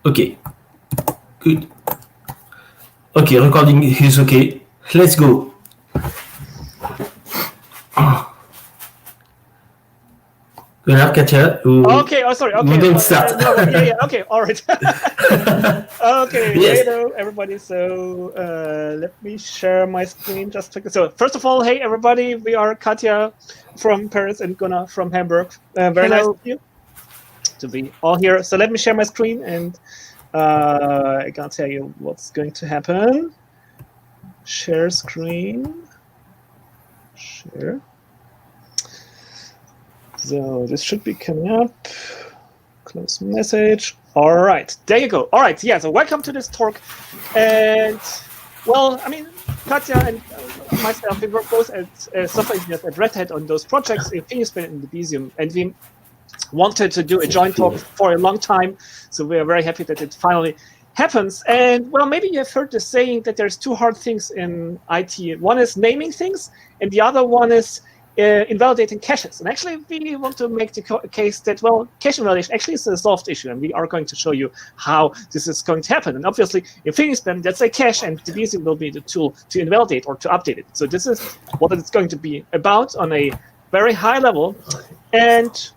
Okay, good. Okay, recording is okay. Let's go. Gunnar, Katia, Okay, oh, sorry. Okay, don't start. yeah, okay, all right. Okay, Yes. hello, everybody. So let me share my screen just to... So first of all, hey, everybody, we are Katia from Paris and Gunnar from Hamburg. Very nice Hello. to you to be all here. So let me share my screen and I can tell you what's going to happen. Share screen. Share. So this should be coming up. Close message. All right, there you go. All right, yeah, so welcome to this talk. And, well, I mean, Katia and myself, we work both as software engineers at Red Hat on those projects, Infinispan and Debezium. And we wanted to do a joint talk for a long time. So we are very happy that it finally happens. And, well, maybe you have heard the saying that there's two hard things in IT. One is naming things, and the other one is invalidating caches. And actually, we want to make the case that, well, cache invalidation actually is a solved issue, and we are going to show you how this is going to happen. And obviously, in Infinispan, that's a cache, and Debezium will be the tool to invalidate or to update it. So this is what it's going to be about on a very high level. And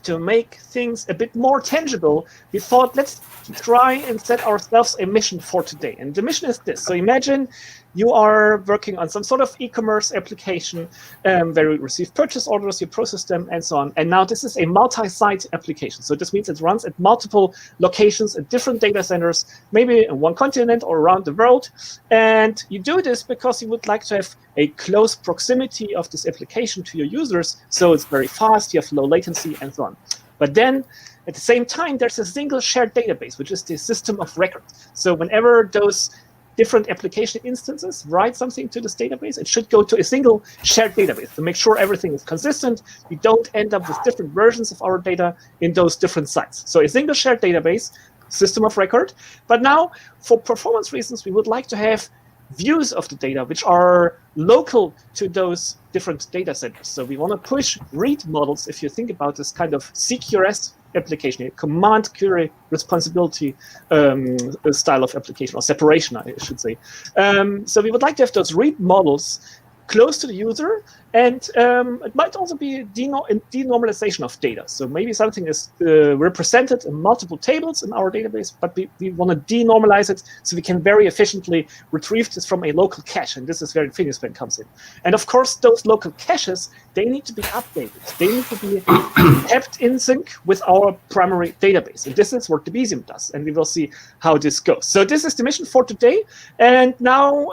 to make things a bit more tangible, we thought, let's try and set ourselves a mission for today. And the mission is this. So imagine you are working on some sort of e-commerce application where you receive purchase orders, you process them, and so on. And now this is a multi-site application. So this means it runs at multiple locations at different data centers, maybe in one continent or around the world. And you do this because you would like to have a close proximity of this application to your users. So it's very fast, you have low latency, and so on. But then at the same time, there's a single shared database, which is the system of record. So whenever those different application instances write something to this database, it should go to a single shared database to make sure everything is consistent. We don't end up with different versions of our data in those different sites. So a single shared database, system of record. But now, for performance reasons, we would like to have views of the data which are local to those different data centers. So we want to push read models, if you think about this kind of CQRS application, a command query responsibility style of application, or separation, I should say. So we would like to have those read models close to the user, and it might also be a denormalization of data. So maybe something is represented in multiple tables in our database, but we want to denormalize it so we can very efficiently retrieve this from a local cache, and this is where Infinispan comes in. And of course, those local caches, they need to be updated. They need to be kept in sync with our primary database, and this is what Debezium does, and we will see how this goes. So this is the mission for today, and now,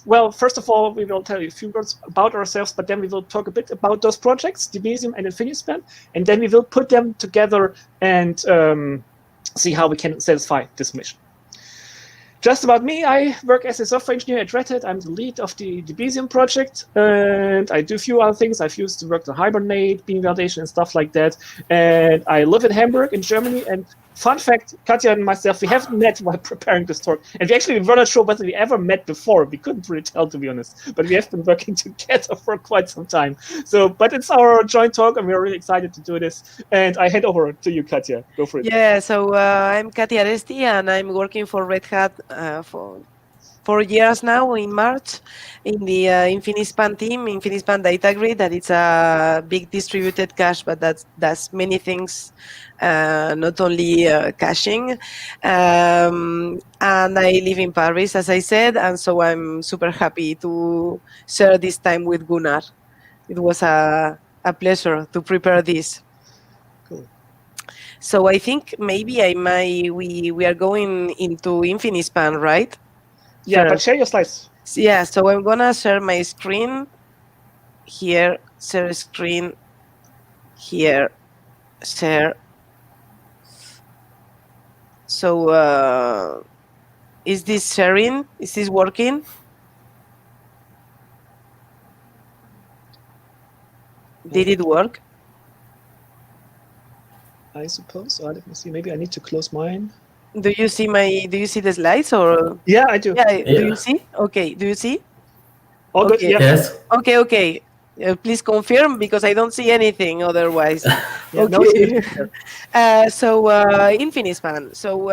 well, first of all, we will tell you a few words about ourselves, but then we will talk a bit about those projects, Debezium and Infinispan, and then we will put them together and see how we can satisfy this mission. Just about me, I work as a software engineer at Red Hat. I'm the lead of the Debezium project, and I do a few other things. I've used to work the Hibernate, beam validation, and stuff like that. And I live in Hamburg, in Germany. And fun fact, Katia and myself, we haven't met while preparing this talk. And we were not sure whether we ever met before. We couldn't really tell, to be honest. But we have been working together for quite some time. So, but it's our joint talk, and we're really excited to do this. And I hand over to you, Katia. Go for it. Yeah, so I'm Katia Aresti, and I'm working for Red Hat for 4 years now in March in the Infinispan team, Infinispan Data Grid, that it's a big distributed cache, but that's many things, not only caching. And I live in Paris, as I said, and so I'm super happy to share this time with Gunnar. It was a pleasure to prepare this. Cool. So I think maybe we are going into Infinispan, right? Yeah, Sure. but share your slides. Yeah, so I'm gonna share my screen here, share screen here, share. So is this sharing? Is this working? Did it work? I suppose. Let me see. Maybe I need to close mine. Do you see the slides, or? Yeah, I do. Yeah. Do you see? Okay. Do you see? All good. Okay. Yeah. Yes. Okay. Please confirm, because I don't see anything otherwise. Yeah, no Okay. speaker. So Infinispan. So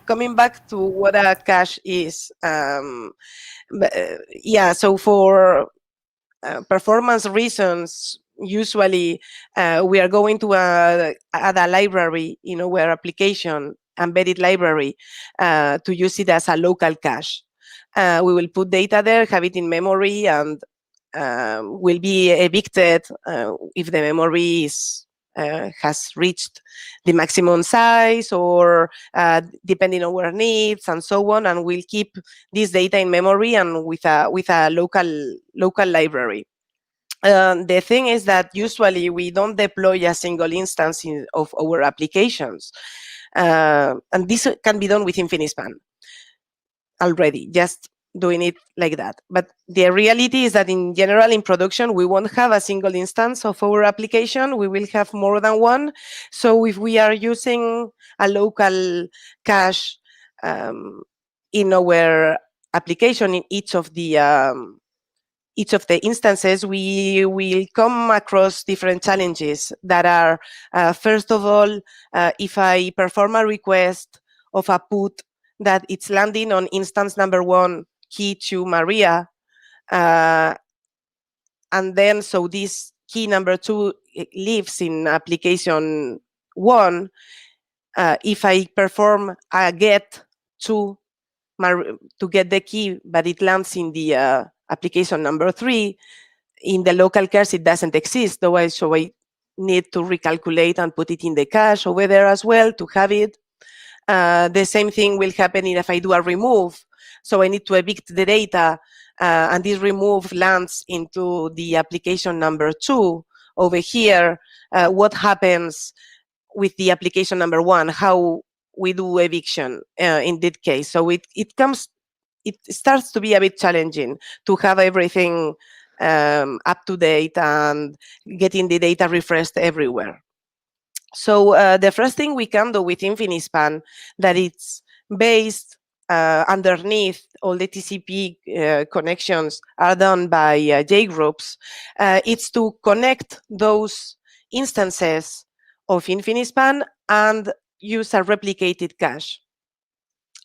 coming back to what a cache is. Yeah. So for performance reasons, usually we are going to add a library in our application, embedded library, to use it as a local cache. We will put data there, have it in memory, and will be evicted if the memory has reached the maximum size, or depending on our needs and so on, and we'll keep this data in memory and with a local library. The thing is that usually we don't deploy a single instance of our applications, and this can be done with Infinispan already, just doing it like that. But the reality is that in general, in production, we won't have a single instance of our application. We will have more than one. So if we are using a local cache in our application in each of the instances, we will come across different challenges that are, first of all, if I perform a request of a put that it's landing on instance number 1, key to Maria, and then so this key number 2 lives in application 1. If I perform a get to get the key, but it lands in the application number 3, in the local cache it doesn't exist, so I need to recalculate and put it in the cache over there as well to have it. The same thing will happen if I do a remove. So I need to evict the data, and this remove lands into the application number 2 over here. What happens with the application number 1? How we do eviction in that case? So it starts to be a bit challenging to have everything up to date and getting the data refreshed everywhere. So the first thing we can do with Infinispan, that it's based underneath all the TCP connections are done by JGroups, it's to connect those instances of Infinispan and use a replicated cache.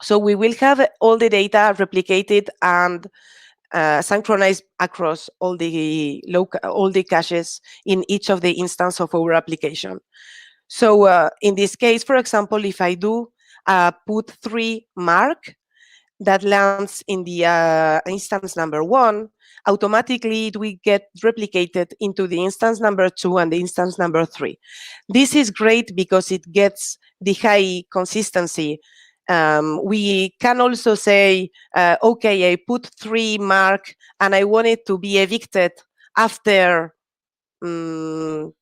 So we will have all the data replicated and synchronized across all the caches in each of the instances of our application. So in this case, for example, if I do put 3 mark that lands in the instance number 1, automatically it will get replicated into the instance number 2 and the instance number 3. This is great because it gets the high consistency. We can also say, okay, I put 3 mark and I want it to be evicted after 1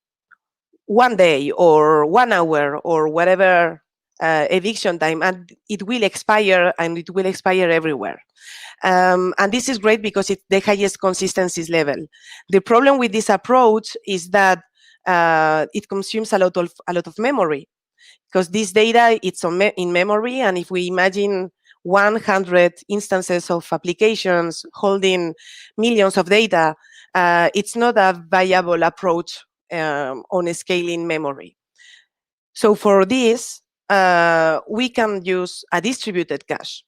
day or 1 hour or whatever eviction time, and it will expire, and it will expire everywhere. And this is great because it's the highest consistency level. The problem with this approach is that it consumes a lot of memory, because this data, it's in memory, and if we imagine 100 instances of applications holding millions of data, it's not a viable approach on scaling memory. So for this, we can use a distributed cache.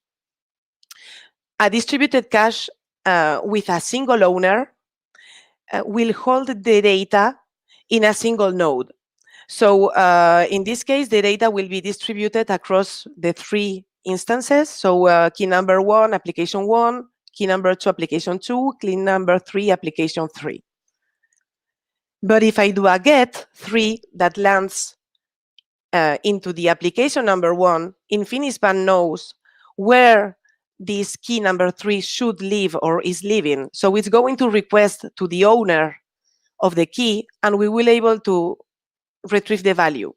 A distributed cache with a single owner will hold the data in a single node. So in this case, the data will be distributed across the 3 instances. So key number 1, application 1, key number 2, application 2, key number 3, application 3. But if I do a get 3 that lands into the application number 1, Infinispan knows where this key number 3 should live or is living. So it's going to request to the owner of the key, and we will be able to retrieve the value.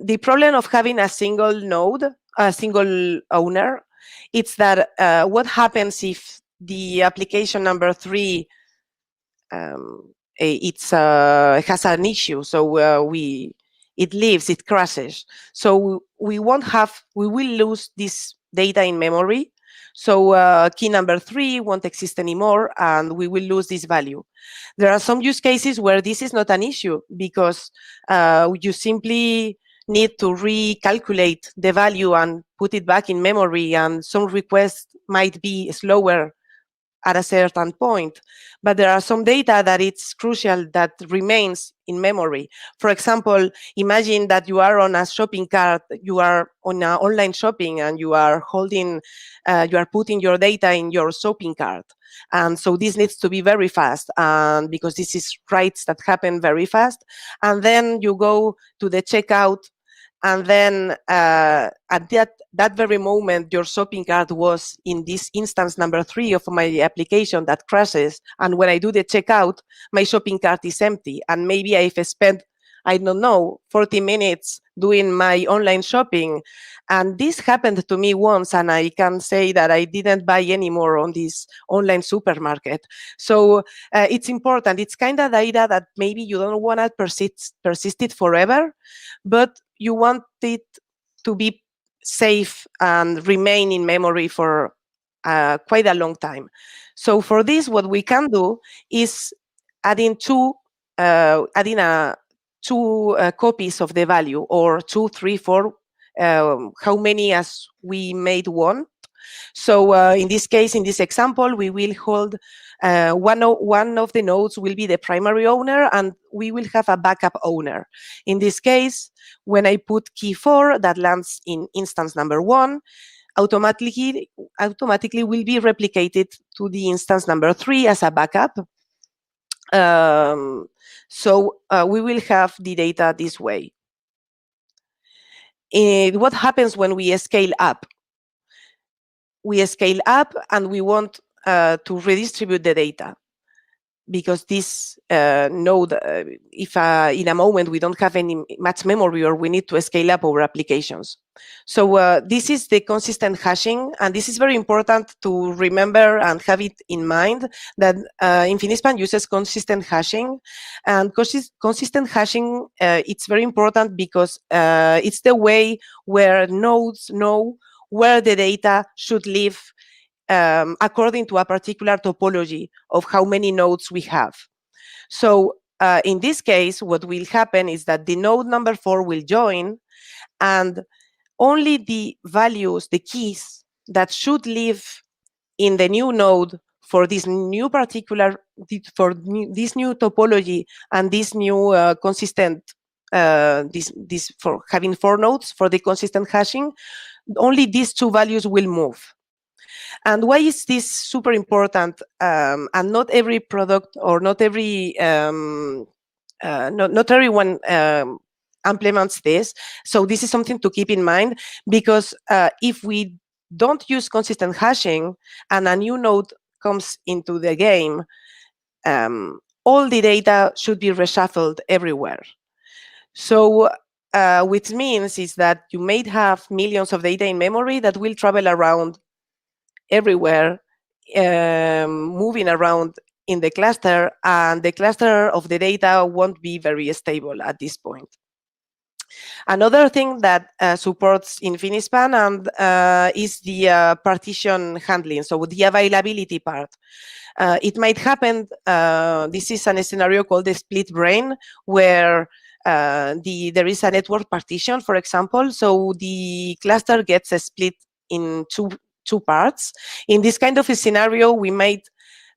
The problem of having a single node, a single owner, it's that what happens if the application number 3 has an issue, so it leaves, it crashes. So we will lose this data in memory. So key number 3 won't exist anymore, and we will lose this value. There are some use cases where this is not an issue, because you simply need to recalculate the value and put it back in memory, and some requests might be slower at a certain point. But there are some data that it's crucial that remains in memory. For example, imagine that you are on a shopping cart, you are on online shopping, and you are holding, you are putting your data in your shopping cart. And so this needs to be very fast, because this is writes that happen very fast. And then you go to the checkout, and then at that very moment, your shopping cart was in this instance number 3 of my application that crashes. And when I do the checkout, my shopping cart is empty. And maybe I've spent, I don't know, 40 minutes doing my online shopping. And this happened to me once, and I can say that I didn't buy anymore on this online supermarket. So it's important. It's kind of data that maybe you don't want to persist it forever, but you want it to be safe and remain in memory for quite a long time. So for this, what we can do is adding two copies of the value, or 2, 3, 4, how many as we made want. So in this case, in this example, we will hold one of the nodes will be the primary owner, and we will have a backup owner. In this case, when I put key 4, that lands in instance number 1, automatically will be replicated to the instance number 3 as a backup. So we will have the data this way. What happens when we scale up? We scale up and we want to redistribute the data, because this node, if in a moment we don't have any much memory, or we need to scale up our applications. So this is the consistent hashing, and this is very important to remember and have it in mind, that Infinispan uses consistent hashing. And consistent hashing, it's very important because it's the way where nodes know where the data should live according to a particular topology of how many nodes we have. So in this case, what will happen is that the node number 4 will join, and only the values, the keys that should live in the new node for this new particular, this new topology and this new consistent, this for having 4 nodes for the consistent hashing, only these 2 values will move. And why is this super important? And not every product, or not every not everyone implements this. So this is something to keep in mind, because if we don't use consistent hashing and a new node comes into the game, all the data should be reshuffled everywhere. So which means is that you may have millions of data in memory that will travel around everywhere, moving around in the cluster, and the cluster of the data won't be very stable at this point. Another thing that supports Infinispan and is the partition handling, so the availability part. It might happen, this is a scenario called the split brain, where there is a network partition, for example, so the cluster gets split in two parts. In this kind of a scenario, we might,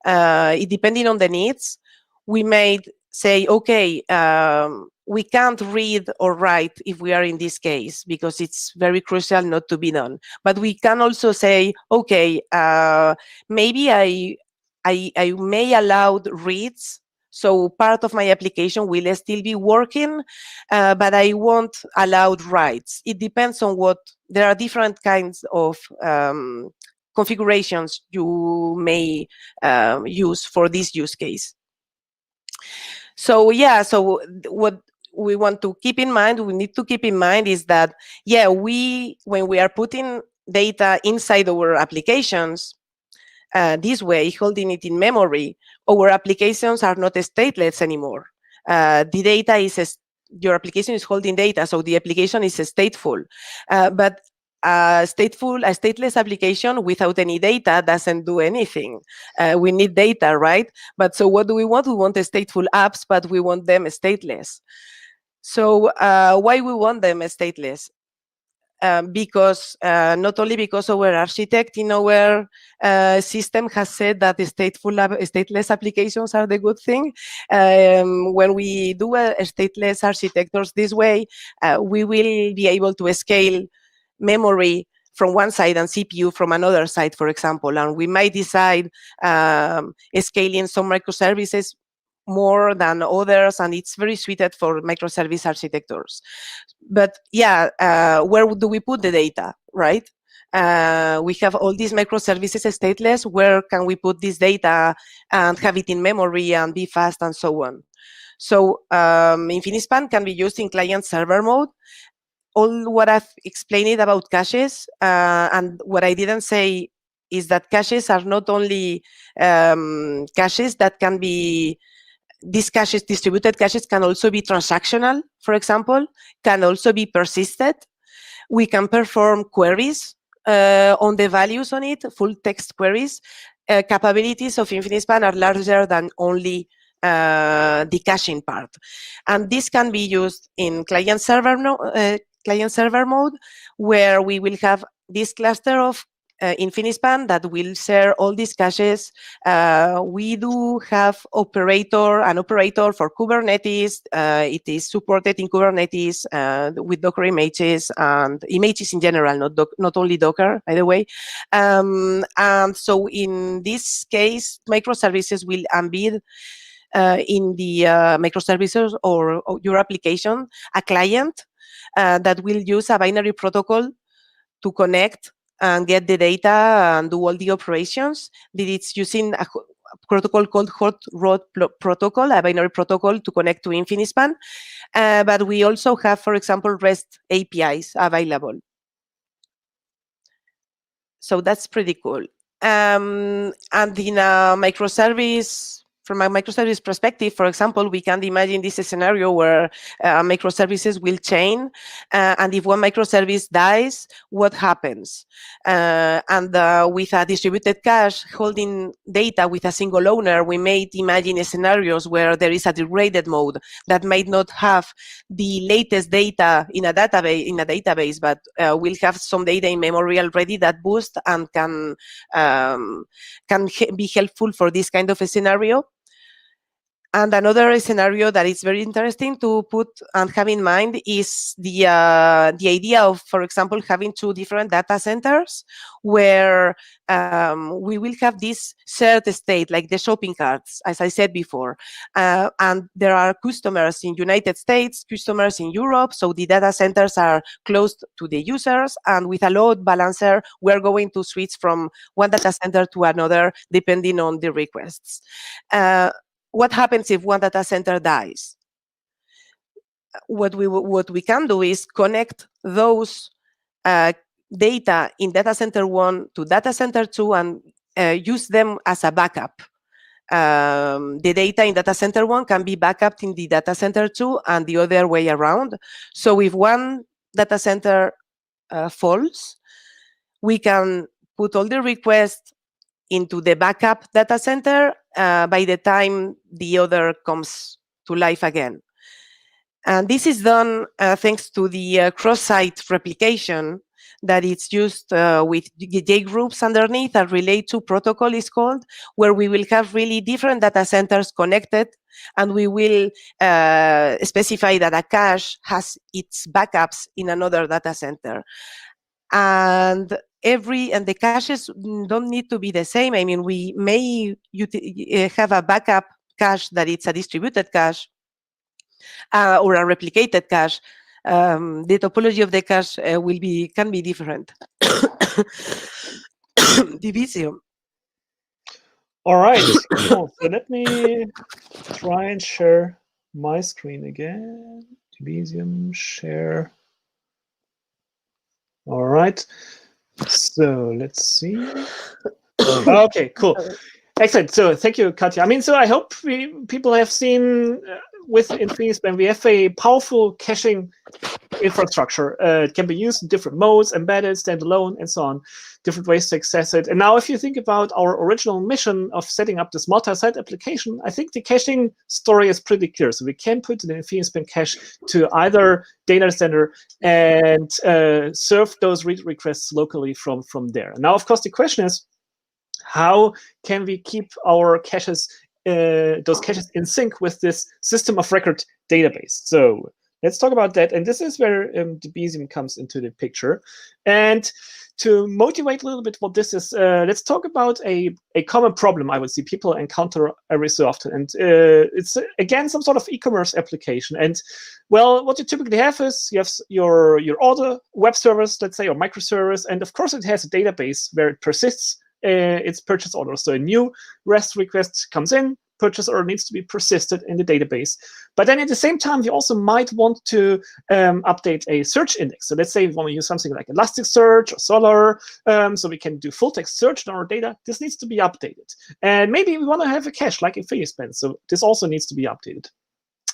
depending on the needs, we might say, okay, we can't read or write if we are in this case, because it's very crucial not to be done. But we can also say, okay, maybe I may allow reads, so part of my application will still be working, but I won't allow writes. It depends on what, there are different kinds of configurations you may use for this use case. So yeah, so what we want to keep in mind, we need to keep in mind is that, yeah, when we are putting data inside our applications, this way, holding it in memory, our applications are not stateless anymore. The data is, your application is holding data, so the application is stateful. But a stateless application without any data doesn't do anything. We need data, right? But so what do we want? We want stateful apps, but we want them stateless. So why we want them stateless? Because not only because our architect in our system has said that the stateless applications are the good thing. When we do a stateless architectures this way, we will be able to scale memory from one side and CPU from another side, for example, and we might decide scaling some microservices more than others, and it's very suited for microservice architectures. But yeah, where do we put the data, right? We have all these microservices stateless. Where can we put this data and have it in memory and be fast and so on? So Infinispan can be used in client-server mode. All what I've explained about caches and what I didn't say is that caches are not only caches that can be. These caches, distributed caches, can also be transactional, for example, can also be persisted. We can perform queries on the values on it, full text queries. Capabilities of Infinispan are larger than only the caching part. And this can be used in client-server mode, where we will have this cluster of Infinispan that will share all these caches. We do have an operator for Kubernetes. It is supported in Kubernetes with Docker images and images in general, not only Docker, by the way. And so in this case, microservices will embed in the microservices or your application a client that will use a binary protocol to connect and get the data and do all the operations. That it's using a protocol called hot rod protocol, a binary protocol to connect to Infinispan. But we also have, for example, REST APIs available. So that's pretty cool. And in a microservice, from a microservice perspective, for example, we can imagine this scenario where microservices will chain, and if one microservice dies, what happens? And with a distributed cache holding data with a single owner, we may imagine scenarios where there is a degraded mode that might not have the latest data in a database, but will have some data in memory already that boost and can be helpful for this kind of a scenario. And another scenario that is very interesting to put and have in mind is the idea of, for example, having two different data centers where we will have this shared state, like the shopping carts, as I said before. And there are customers in United States, customers in Europe, so the data centers are close to the users, and with a load balancer, we're going to switch from one data center to another depending on the requests. What happens if one data center dies? What we can do is connect those data in data center 1 to data center 2 and use them as a backup. The data in data center 1 can be backed in the data center 2 and the other way around. So if one data center falls, we can put all the requests into the backup data center by the time the other comes to life again. And this is done thanks to the cross-site replication that it's used with J groups underneath. A relay2 protocol is called, where we will have really different data centers connected, and we will specify that a cache has its backups in another data center. And the caches don't need to be the same. I mean, we may have a backup cache that it's a distributed cache or a replicated cache. The topology of the cache can be different. Debezium. All right. Cool. So let me try and share my screen again. Debezium share. All right. So let's see. Okay, cool. Excellent. So thank you, Katia. I mean, so I hope people have seen with Infinispan, we have a powerful caching infrastructure. It can be used in different modes, embedded, standalone, and so on, different ways to access it. And now if you think about our original mission of setting up this multi-site application, I think the caching story is pretty clear. So we can put an Infinispan cache to either data center and serve those read requests locally from there. Now, of course, the question is, how can we keep our caches, those caches in sync with this system of record database? So let's talk about that. And this is where Debezium comes into the picture. And to motivate a little bit what this is, let's talk about a common problem I would see people encounter every so often. And it's, again, some sort of e-commerce application. And, well, what you typically have is you have your order web service, let's say, or microservice. And, of course, it has a database where it persists its purchase order. So a new REST request comes in, purchase order needs to be persisted in the database. But then at the same time, you also might want to update a search index. So let's say we want to use something like Elasticsearch or Solr, so we can do full text search on our data. This needs to be updated. And maybe we want to have a cache like Infinispan. So this also needs to be updated.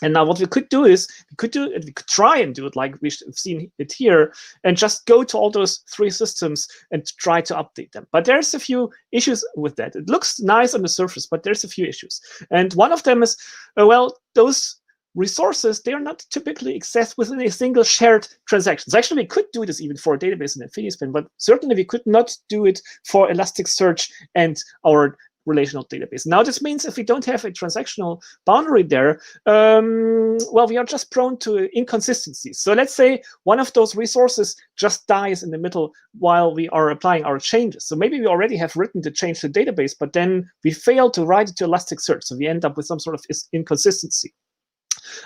And now what we could do is we could try and do it like we've seen it here, and just go to all those three systems and try to update them. But there's a few issues with that. It looks nice on the surface, but there's a few issues. And one of them is, well, those resources, they are not typically accessed within a single shared transaction. So actually, we could do this even for a database in Infinispan, but certainly we could not do it for Elasticsearch and our relational database. Now, this means if we don't have a transactional boundary there, well, we are just prone to inconsistencies. So let's say one of those resources just dies in the middle while we are applying our changes. So maybe we already have written the change to the database, but then we fail to write it to Elasticsearch. So we end up with some sort of inconsistency.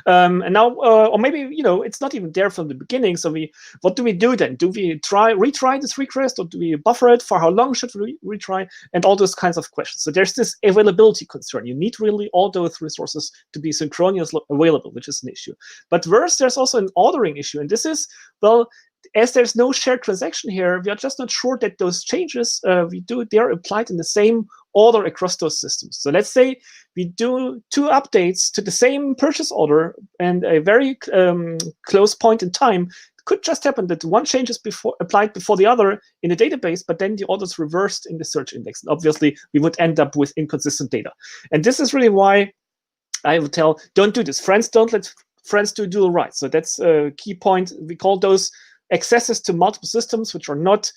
And now, or maybe, it's not even there from the beginning. So what do we do then? Do we retry this request, or do we buffer it? For how long should we retry? And all those kinds of questions. So there's this availability concern. You need really all those resources to be synchronously available, which is an issue. But worse, there's also an ordering issue. And this is, well, as there's no shared transaction here, we are just not sure that those changes they are applied in the same order across those systems. So let's say we do 2 updates to the same purchase order, and a very close point in time. It could just happen that one change is applied before the other in the database, but then the order's reversed in the search index. And obviously, we would end up with inconsistent data. And this is really why I would tell, don't do this. Don't let friends do dual writes. So that's a key point. We call those accesses to multiple systems which are not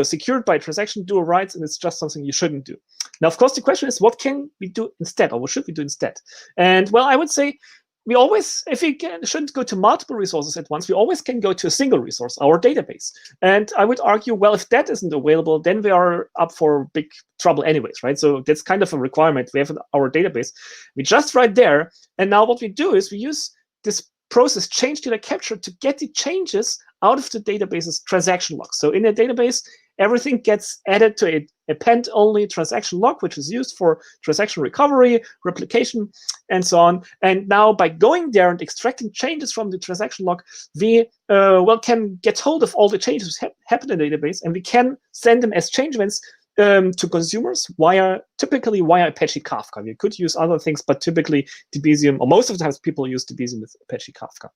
secured by transaction dual writes, and it's just something you shouldn't do. Now, of course, the question is, what can we do instead, or what should we do instead? And, well, I would say we always, if we shouldn't go to multiple resources at once, we always can go to a single resource, our database. And I would argue, well, if that isn't available, then we are up for big trouble anyways, right? So that's kind of a requirement. We have our database. We just write there, and now what we do is we use this process change data capture to get the changes out of the database's transaction log. So in a database, everything gets added to a append-only transaction log, which is used for transaction recovery, replication, and so on. And now by going there and extracting changes from the transaction log, we can get hold of all the changes that happen in the database, and we can send them as change events to consumers typically via Apache Kafka. We could use other things, but typically Debezium, or most of the times people use Debezium with Apache Kafka.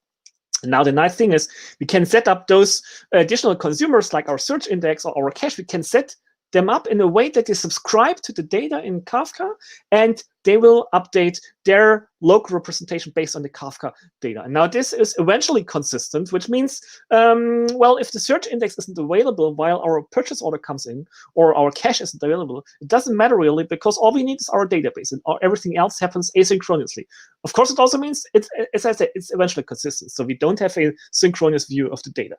Now, the nice thing is we can set up those additional consumers, like our search index or our cache. We can set them up in a way that they subscribe to the data in Kafka, and they will update their local representation based on the Kafka data. And now this is eventually consistent, which means, well, if the search index isn't available while our purchase order comes in, or our cache isn't available, it doesn't matter really, because all we need is our database, and everything else happens asynchronously. Of course, it also means, as I said, it's eventually consistent. So we don't have a synchronous view of the data.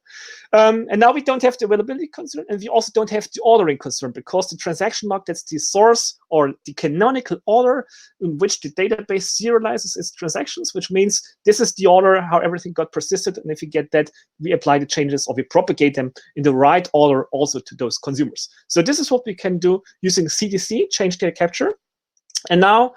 And now we don't have the availability concern, and we also don't have the ordering concern, because the transaction log, that's the source or the canonical order in which the database serializes its transactions, which means this is the order how everything got persisted. And if we get that, we apply the changes, or we propagate them in the right order also to those consumers. So this is what we can do using CDC, change data capture. And now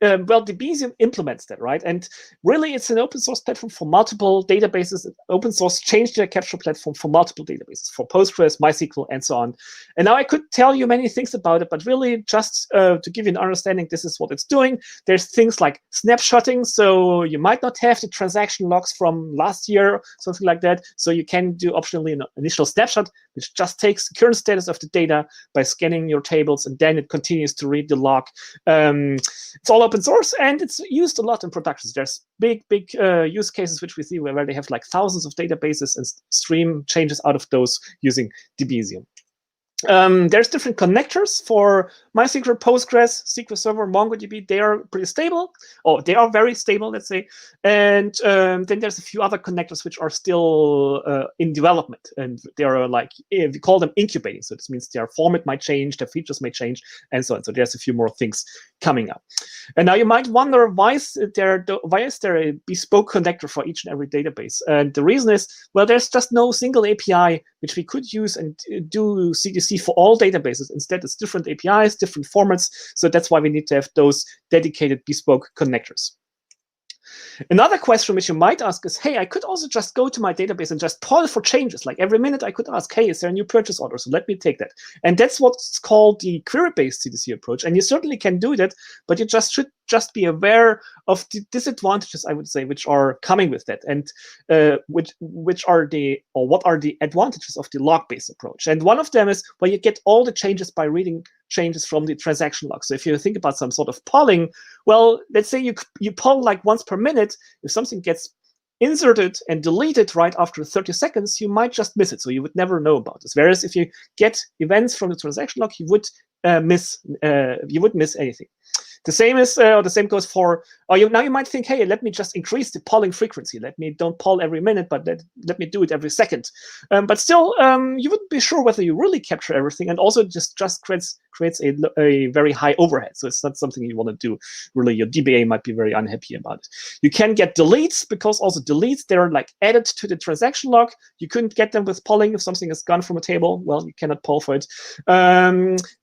well, Debezium implements that, right? And really, it's an open source platform for multiple databases. Open source change data capture platform for multiple databases, for Postgres, MySQL, and so on. And now I could tell you many things about it, but really just to give you an understanding, this is what it's doing. There's things like snapshotting, so you might not have the transaction logs from last year, something like that. So you can do optionally an initial snapshot, which just takes the current status of the data by scanning your tables, and then it continues to read the log. It's all open source, and it's used a lot in production. There's big use cases which we see where they have like thousands of databases and stream changes out of those using Debezium. There's different connectors for MySQL, Postgres, SQL Server, MongoDB. They are pretty stable, or they are very stable, let's say. And then there's a few other connectors which are still in development, and they are like, we call them incubating. So this means their format might change, their features may change, and so on. So there's a few more things coming up. And now you might wonder, why is there a bespoke connector for each and every database? And the reason is, well, there's just no single API which we could use and do CDC for all databases. Instead, it's different APIs, different formats. So that's why we need to have those dedicated bespoke connectors. Another question which you might ask is, hey, I could also just go to my database and just poll for changes. Like every minute I could ask, hey, is there a new purchase order? So let me take that. And that's what's called the query-based CDC approach. And you certainly can do that, but you should just be aware of the disadvantages, I would say, which are coming with that, and what are the advantages of the log-based approach. And one of them is, well, you get all the changes by reading changes from the transaction log. So if you think about some sort of polling, well, let's say you poll like once per minute. If something gets inserted and deleted right after 30 seconds, you might just miss it. So you would never know about this. Whereas if you get events from the transaction log, you would miss anything. The same goes for, now you might think, hey, let me just increase the polling frequency. Let me don't poll every minute, but let me do it every second. But still, you wouldn't be sure whether you really capture everything, and also just creates a very high overhead. So it's not something you want to do. Really, your DBA might be very unhappy about it. You can get deletes, because also deletes, they're like added to the transaction log. You couldn't get them with polling. If something is gone from a table, well, you cannot poll for it.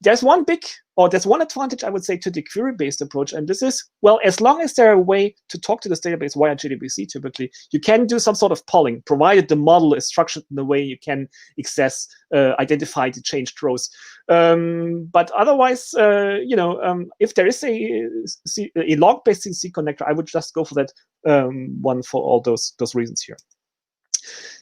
There's one advantage, I would say, to the query-based approach, and this is, well, as long as there's a way to talk to this database via JDBC, typically, you can do some sort of polling, provided the model is structured in a way you can identify the changed rows. But otherwise, if there is a log-based CDC connector, I would just go for that one for all those reasons here.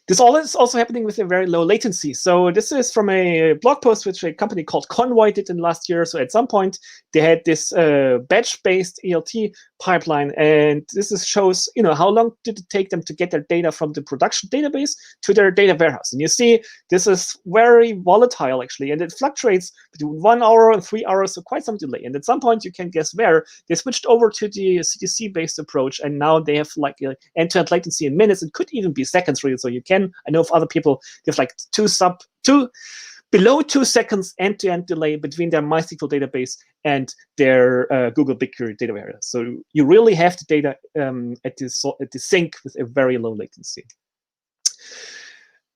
This all is also happening with a very low latency. So this is from a blog post which a company called Convoy did in last year. So at some point, they had this batch-based ELT pipeline, and this shows how long did it take them to get their data from the production database to their data warehouse. And you see this is very volatile, actually, and it fluctuates between 1 hour and 3 hours, so quite some delay. And at some point, you can guess where they switched over to the CDC-based approach, and now they have like an end-to-end latency in minutes. It could even be seconds, really. So you can, I know of other people, they have like below 2 seconds end-to-end delay between their MySQL database and their Google BigQuery data warehouse. So you really have the data at the sink with a very low latency.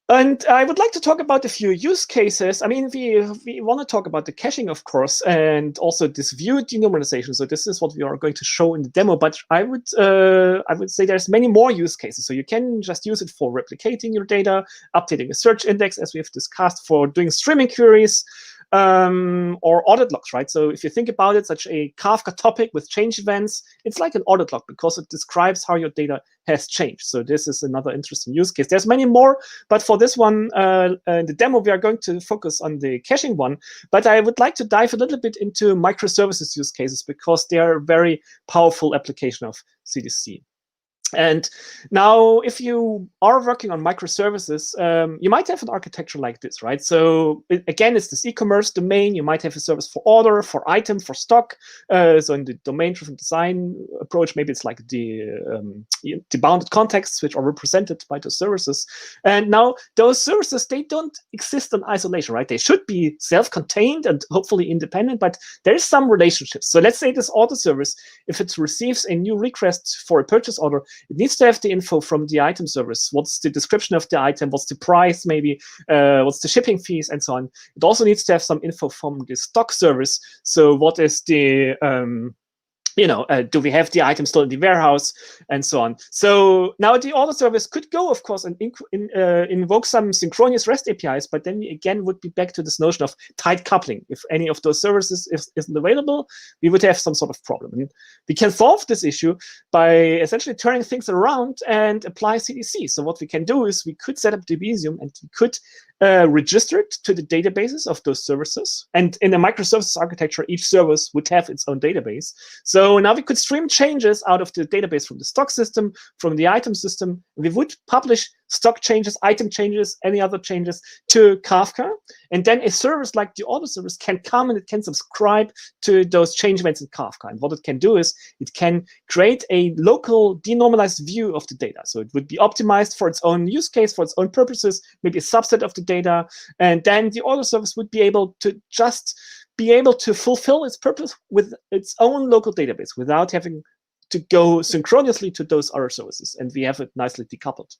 And I would like to talk about a few use cases. I mean, we want to talk about the caching, of course, and also this view denormalization. So this is what we are going to show in the demo. But I would say there's many more use cases. So you can just use it for replicating your data, updating a search index, as we have discussed, for doing streaming queries, or audit logs, right? So if you think about it, such a Kafka topic with change events, it's like an audit log because it describes how your data has changed. So this is another interesting use case. There's many more, but for this one, in the demo, we are going to focus on the caching one. But I would like to dive a little bit into microservices use cases because they are a very powerful application of CDC. And now, if you are working on microservices, you might have an architecture like this, right? So again, it's this e-commerce domain. You might have a service for order, for item, for stock. So in the domain-driven design approach, maybe it's like the bounded contexts which are represented by the services. And now those services, they don't exist in isolation, right? They should be self-contained and hopefully independent, but there is some relationship. So let's say this auto service, if it receives a new request for a purchase order, it needs to have the info from the item service. What's the description of the item? What's the price, maybe? What's the shipping fees, and so on. It also needs to have some info from the stock service. So what is the do we have the item still in the warehouse, and so on. So now the order service could go, of course, and invoke some synchronous REST APIs, but then we again would be back to this notion of tight coupling. If any of those services isn't available, we would have some sort of problem. And we can solve this issue by essentially turning things around and apply CDC. So what we can do is we could set up Debezium and we could register it to the databases of those services. And in a microservices architecture, each service would have its own database. So now we could stream changes out of the database from the stock system, from the item system. We would publish stock changes, item changes, any other changes to Kafka. And then a service like the order service can come and it can subscribe to those change events in Kafka. And what it can do is it can create a local denormalized view of the data. So it would be optimized for its own use case, for its own purposes, maybe a subset of the data. And then the order service would be able to just be able to fulfill its purpose with its own local database without having to go synchronously to those other services. And we have it nicely decoupled.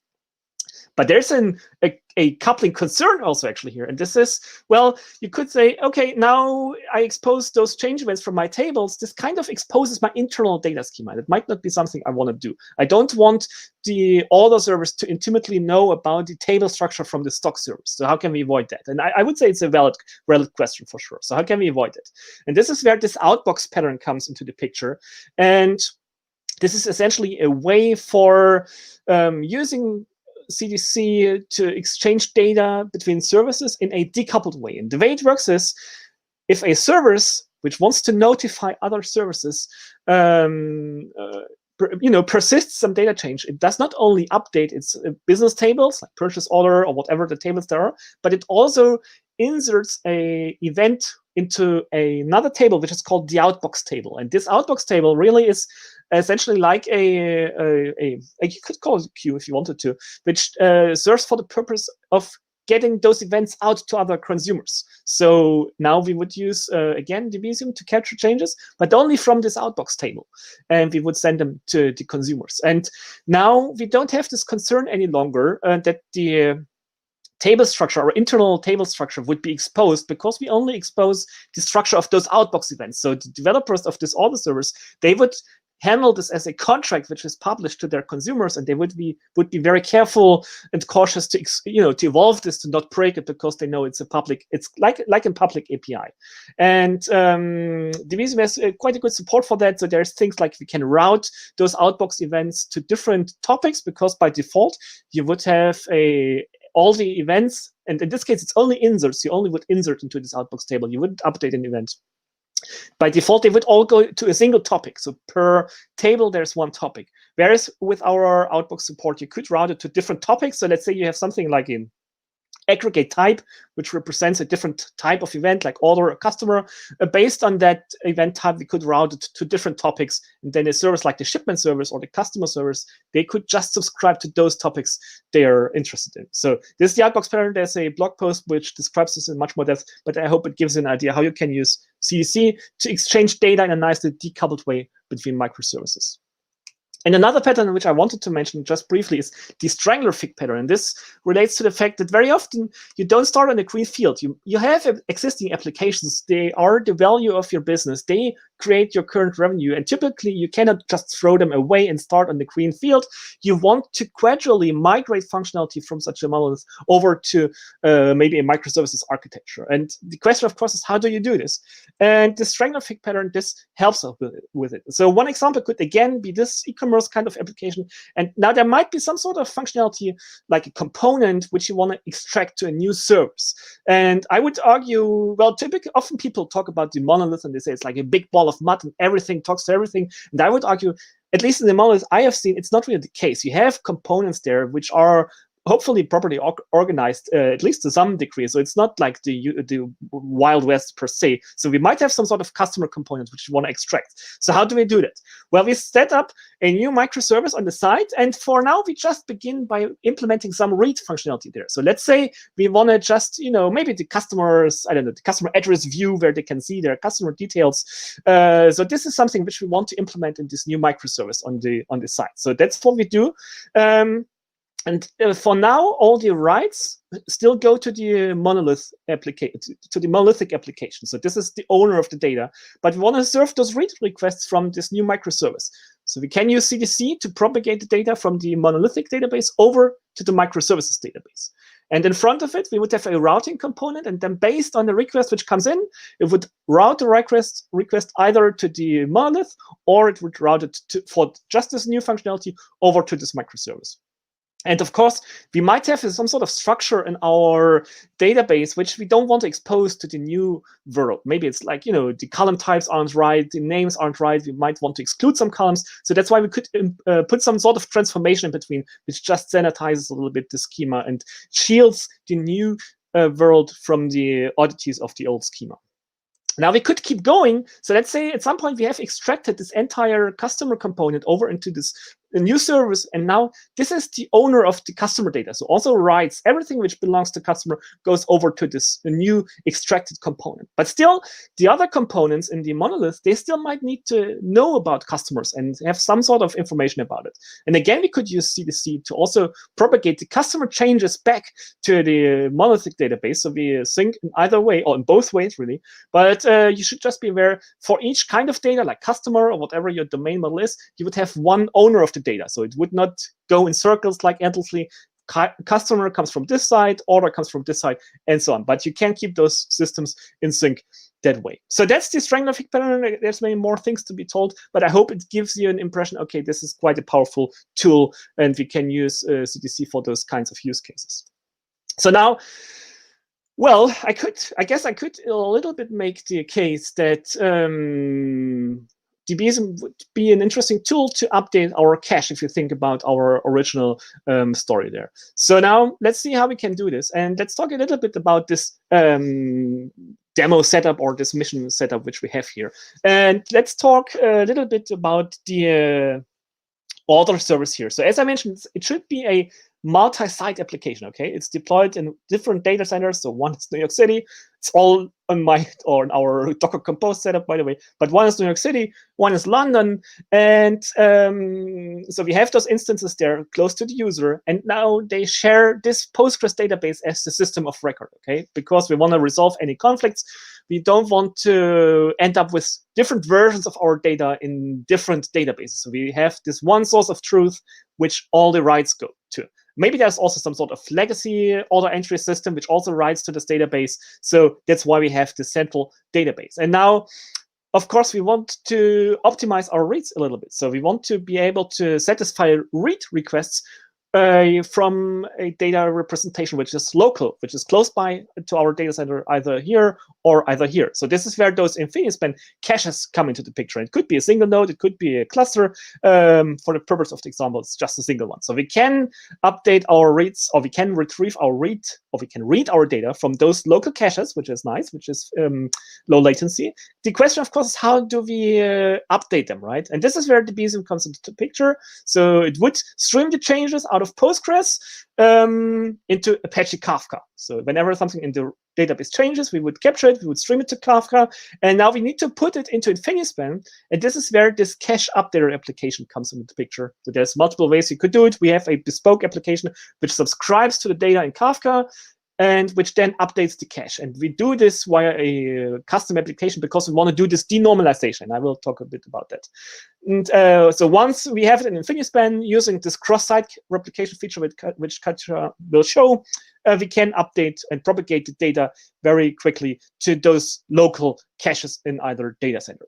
But there's a coupling concern also actually here. And this is, well, you could say, okay, now I expose those change events from my tables. This kind of exposes my internal data schema. That might not be something I want to do. I don't want the order service to intimately know about the table structure from the stock service. So how can we avoid that? And I would say it's a valid question for sure. So how can we avoid it? And this is where this outbox pattern comes into the picture. And this is essentially a way for using CDC to exchange data between services in a decoupled way. And the way it works is, if a service which wants to notify other services, persists some data change, it does not only update its business tables, like purchase order or whatever the tables there are, but it also inserts a event into another table, which is called the outbox table. And this outbox table really is essentially like you could call it a queue if you wanted to, which serves for the purpose of getting those events out to other consumers. So now we would use, again, Debezium to capture changes, but only from this outbox table. And we would send them to the consumers. And now we don't have this concern any longer that the table structure or internal table structure would be exposed, because we only expose the structure of those outbox events. So the developers of this order service, they would handle this as a contract which is published to their consumers, and they would be very careful and cautious to to evolve this, to not break it, because they know it's like a public API. And Debezium has quite a good support for that. So there's things like we can route those outbox events to different topics, because by default you would have all the events, and in this case it's only inserts. You only would insert into this outbox table. You wouldn't update an event. By default, they would all go to a single topic. So per table, there's one topic. Whereas with our outbox support, you could route it to different topics. So let's say you have something like an aggregate type, which represents a different type of event, like order or customer. Based on that event type, we could route it to different topics. And then a service like the shipment service or the customer service, they could just subscribe to those topics they are interested in. So this is the outbox pattern. There's a blog post which describes this in much more depth, but I hope it gives you an idea how you can use CDC to exchange data in a nicely decoupled way between microservices. And another pattern which I wanted to mention just briefly is the strangler fig pattern. And this relates to the fact that very often you don't start on a green field. You have existing applications. They are the value of your business. They create your current revenue. And typically you cannot just throw them away and start on the green field. You want to gradually migrate functionality from such a monolith over to maybe a microservices architecture. And the question, of course, is how do you do this? And the strangler fig pattern, this helps us with it. So one example could again be this e-commerce kind of application. And now there might be some sort of functionality like a component which you want to extract to a new service. And I would argue, well, often people talk about the monolith and they say it's like a big ball of mud and everything talks to everything. And I would argue, at least in the monolith I have seen, it's not really the case. You have components there which are hopefully properly organized, at least to some degree. So it's not like the Wild West per se. So we might have some sort of customer component which we want to extract. So how do we do that? Well, we set up a new microservice on the side. And for now, we just begin by implementing some read functionality there. So let's say we want to just, maybe the customers, the customer address view where they can see their customer details. So this is something which we want to implement in this new microservice on the side. So that's what we do. And for now, all the writes still go to the monolith application, to the monolithic application. So this is the owner of the data, but we want to serve those read requests from this new microservice. So we can use CDC to propagate the data from the monolithic database over to the microservices database. And in front of it, we would have a routing component, and then based on the request which comes in, it would route the request either to the monolith, or it would route it for just this new functionality over to this microservice. And of course, we might have some sort of structure in our database which we don't want to expose to the new world. Maybe it's like, the column types aren't right, the names aren't right, we might want to exclude some columns. So that's why we could put some sort of transformation in between, which just sanitizes a little bit the schema and shields the new world from the oddities of the old schema. Now we could keep going. So let's say at some point we have extracted this entire customer component over into this new service, and now this is the owner of the customer data. So also writes everything which belongs to customer goes over to this new extracted component. But still, the other components in the monolith, they still might need to know about customers and have some sort of information about it. And again, we could use CDC to also propagate the customer changes back to the monolithic database. So we sync in either way, or in both ways really. But you should just be aware, for each kind of data, like customer or whatever your domain model is, you would have one owner of the data. So it would not go in circles like endlessly. Customer comes from this side, order comes from this side, and so on. But you can keep those systems in sync that way. So that's the strangler pattern. There's many more things to be told, but I hope it gives you an impression, okay, this is quite a powerful tool, and we can use CDC for those kinds of use cases. So now, well, I guess I could a little bit make the case that Debezium would be an interesting tool to update our cache if you think about our original story there. So now let's see how we can do this. And let's talk a little bit about this demo setup, or this mission setup which we have here. And let's talk a little bit about the order service here. So as I mentioned, it should be a multi-site application, okay? It's deployed in different data centers. So one is New York City. It's all on on our Docker Compose setup, by the way. But one is New York City, one is London. And so we have those instances there close to the user. And now they share this Postgres database as the system of record, okay? Because we want to resolve any conflicts. We don't want to end up with different versions of our data in different databases. So we have this one source of truth, which all the writes go to. Maybe there's also some sort of legacy order entry system which also writes to this database. So that's why we have the central database. And now, of course, we want to optimize our reads a little bit. So we want to be able to satisfy read requests from a data representation which is local, which is close by to our data center, either here or either here. So this is where those InfiniSpan caches come into the picture. It could be a single node, it could be a cluster. For the purpose of the example, it's just a single one. So we can update our reads, or we can retrieve our read, or we can read our data from those local caches, which is nice, which is low latency. The question, of course, is how do we update them, right? And this is where Debezium comes into the picture. So it would stream the changes out of Postgres into Apache Kafka. So whenever something in the database changes, we would capture it, we would stream it to Kafka, and now we need to put it into InfiniSpan, and this is where this cache updater application comes into the picture. So there's multiple ways you could do it. We have a bespoke application which subscribes to the data in Kafka, and which then updates the cache. And we do this via a custom application because we want to do this denormalization. I will talk a bit about that. And so once we have it in InfiniSpan, using this cross-site replication feature which Katia will show, we can update and propagate the data very quickly to those local caches in either data center.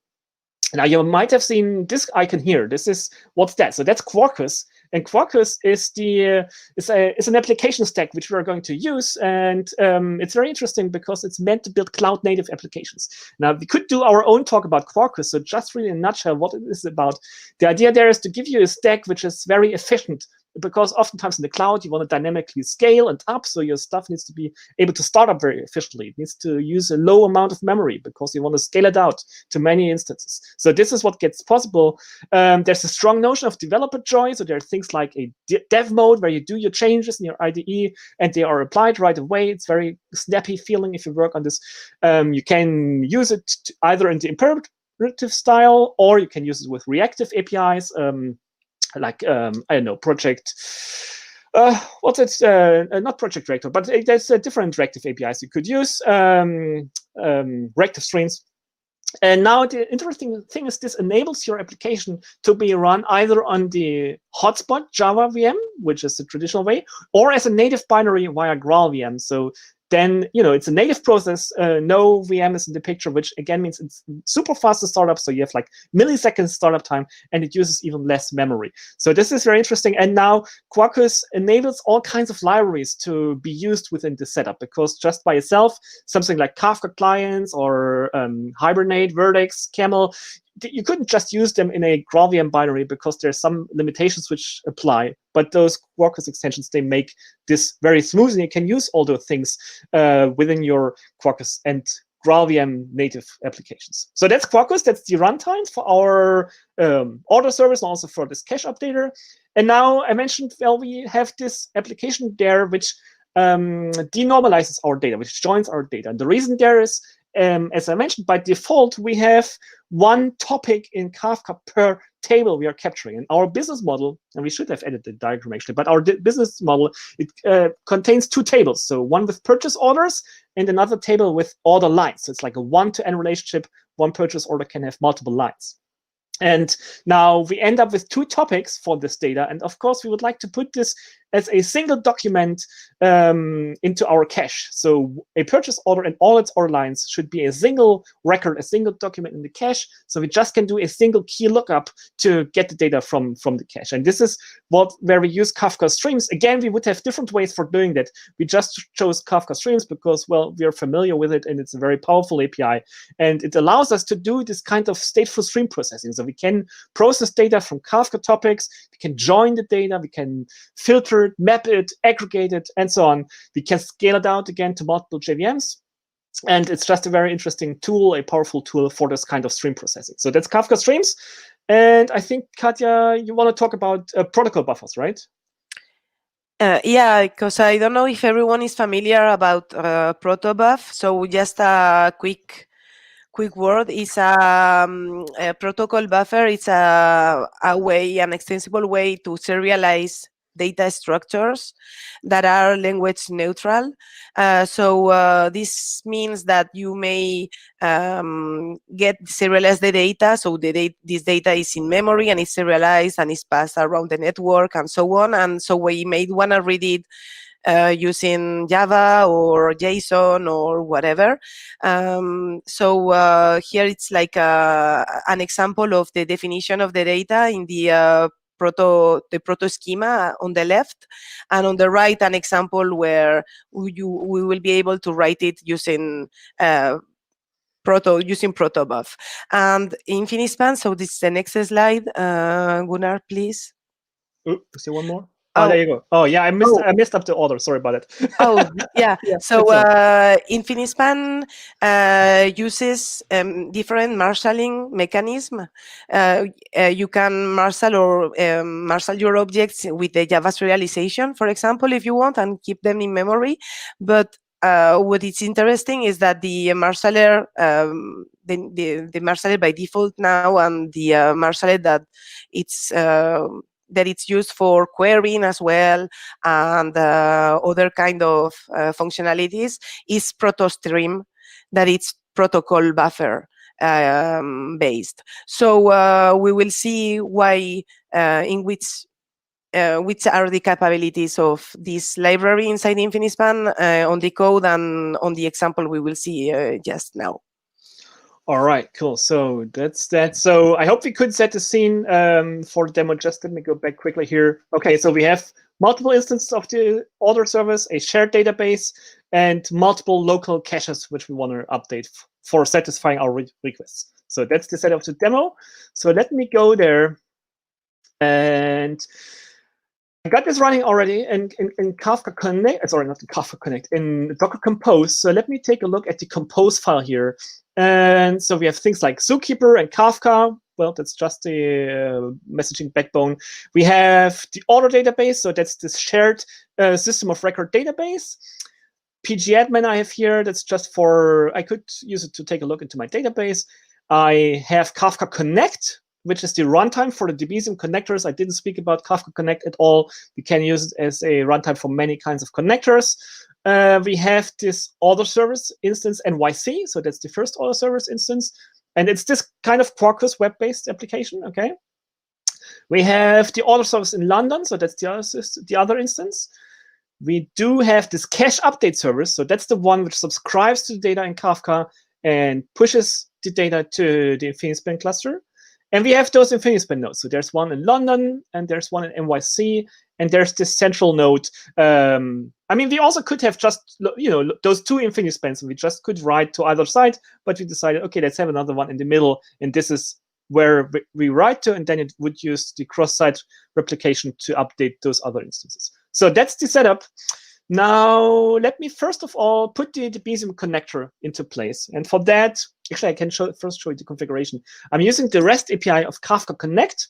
Now you might have seen this icon here. This is, what's that? So that's Quarkus. And Quarkus is an application stack which we're going to use, and it's very interesting because it's meant to build cloud-native applications. Now we could do our own talk about Quarkus. So just really in a nutshell, what it is about. The idea there is to give you a stack which is very efficient, because oftentimes in the cloud you want to dynamically scale and up, so your stuff needs to be able to start up very efficiently. It needs to use a low amount of memory because you want to scale it out to many instances. So this is what gets possible. There's a strong notion of developer joy. So there are things like a dev mode where you do your changes in your IDE and they are applied right away. It's very snappy feeling if you work on this. You can use it either in the imperative style, or you can use it with reactive APIs. Like I don't know, project What's it? Not Project Director, but there's different Reactive APIs you could use. Reactive Streams. And now the interesting thing is this enables your application to be run either on the hotspot Java VM, which is the traditional way, or as a native binary via Graal VM. So then, it's a native process. No VM is in the picture, which again means it's super fast to start up. So you have like milliseconds startup time, and it uses even less memory. So this is very interesting. And now Quarkus enables all kinds of libraries to be used within the setup, because just by itself, something like Kafka clients or Hibernate, Vertex, Camel, you couldn't just use them in a Graal VM binary because there's some limitations which apply. But those Quarkus extensions, they make this very smooth, and you can use all those things within your Quarkus and Graal VM native applications. So that's Quarkus. That's the runtime for our order service and also for this cache updater. And now I mentioned, well, we have this application there which denormalizes our data, which joins our data. And the reason there is, as I mentioned, by default, we have one topic in Kafka per table we are capturing. And our business model, and we should have added the diagram actually, but our business model, it contains two tables. So one with purchase orders and another table with order lines. So it's like a one-to-n relationship. One purchase order can have multiple lines. And now we end up with two topics for this data. And of course, we would like to put this as a single document into our cache. So a purchase order and all its order lines should be a single record, a single document in the cache. So we just can do a single key lookup to get the data from the cache. And this is where we use Kafka Streams. Again, we would have different ways for doing that. We just chose Kafka Streams because, well, we are familiar with it, and it's a very powerful API. And it allows us to do this kind of stateful stream processing. So we can process data from Kafka topics, we can join the data, we can filter it, map it, aggregate it, and so on. We can scale it out again to multiple JVMs. And it's just a very interesting tool, a powerful tool for this kind of stream processing. So that's Kafka Streams. And I think, Katia, you want to talk about protocol buffers, right? Yeah, because I don't know if everyone is familiar about Protobuf. So just a quick word is a protocol buffer. It's an extensible way to serialize data structures that are language neutral. So this means that you may get serialized the data. So this data is in memory and it's serialized and it's passed around the network and so on. And so we may want to read it using Java or JSON or whatever. So here it's like an example of the definition of the data in the proto schema on the left, and on the right an example where we will be able to write it using Protobuf and Infinispan. So this is the next slide. Gunnar, please. Is there one more? Oh, there you go. Oh, yeah, I messed up the order. Sorry about it. Oh, yeah. So Infinispan uses different marshalling mechanism. You can marshal your objects with the Java serialization, for example, if you want, and keep them in memory. But what is interesting is that the marshaller, the marshaller by default now, and the marshaller that it's used for querying as well, and other kind of functionalities, is ProtoStream, that it's protocol buffer based. So we will see why, in which are the capabilities of this library inside Infinispan on the code and on the example we will see just now. All right, cool. So that's that. So I hope we could set the scene for the demo. Just let me go back quickly here. Okay, so we have multiple instances of the order service, a shared database, and multiple local caches which we want to update for satisfying our requests. So that's the setup of the demo. So let me go there, and I got this running already in Kafka Connect. Sorry, not in Kafka Connect, in Docker Compose. So let me take a look at the Compose file here. And so we have things like Zookeeper and Kafka. Well, that's just the messaging backbone. We have the order database. So that's this shared system of record database. pgadmin I have here. That's just for, I could use it to take a look into my database. I have Kafka Connect, which is the runtime for the Debezium connectors. I didn't speak about Kafka Connect at all. We can use it as a runtime for many kinds of connectors. We have this order service instance NYC, so that's the first order service instance, and it's this kind of Quarkus web-based application. Okay. We have the order service in London, so that's the other instance. We do have this cache update service, so that's the one which subscribes to the data in Kafka and pushes the data to the Infinispan cluster. And we have those Infinispan nodes. So there's one in London, and there's one in NYC, and there's this central node. I mean, we also could have just, those two Infinispans, and we just could write to either side, but we decided, okay, let's have another one in the middle, and this is where we write to, and then it would use the cross-site replication to update those other instances. So that's the setup. Now, let me first of all put the Debezium connector into place. And for that, actually, I can first show you the configuration. I'm using the REST API of Kafka Connect,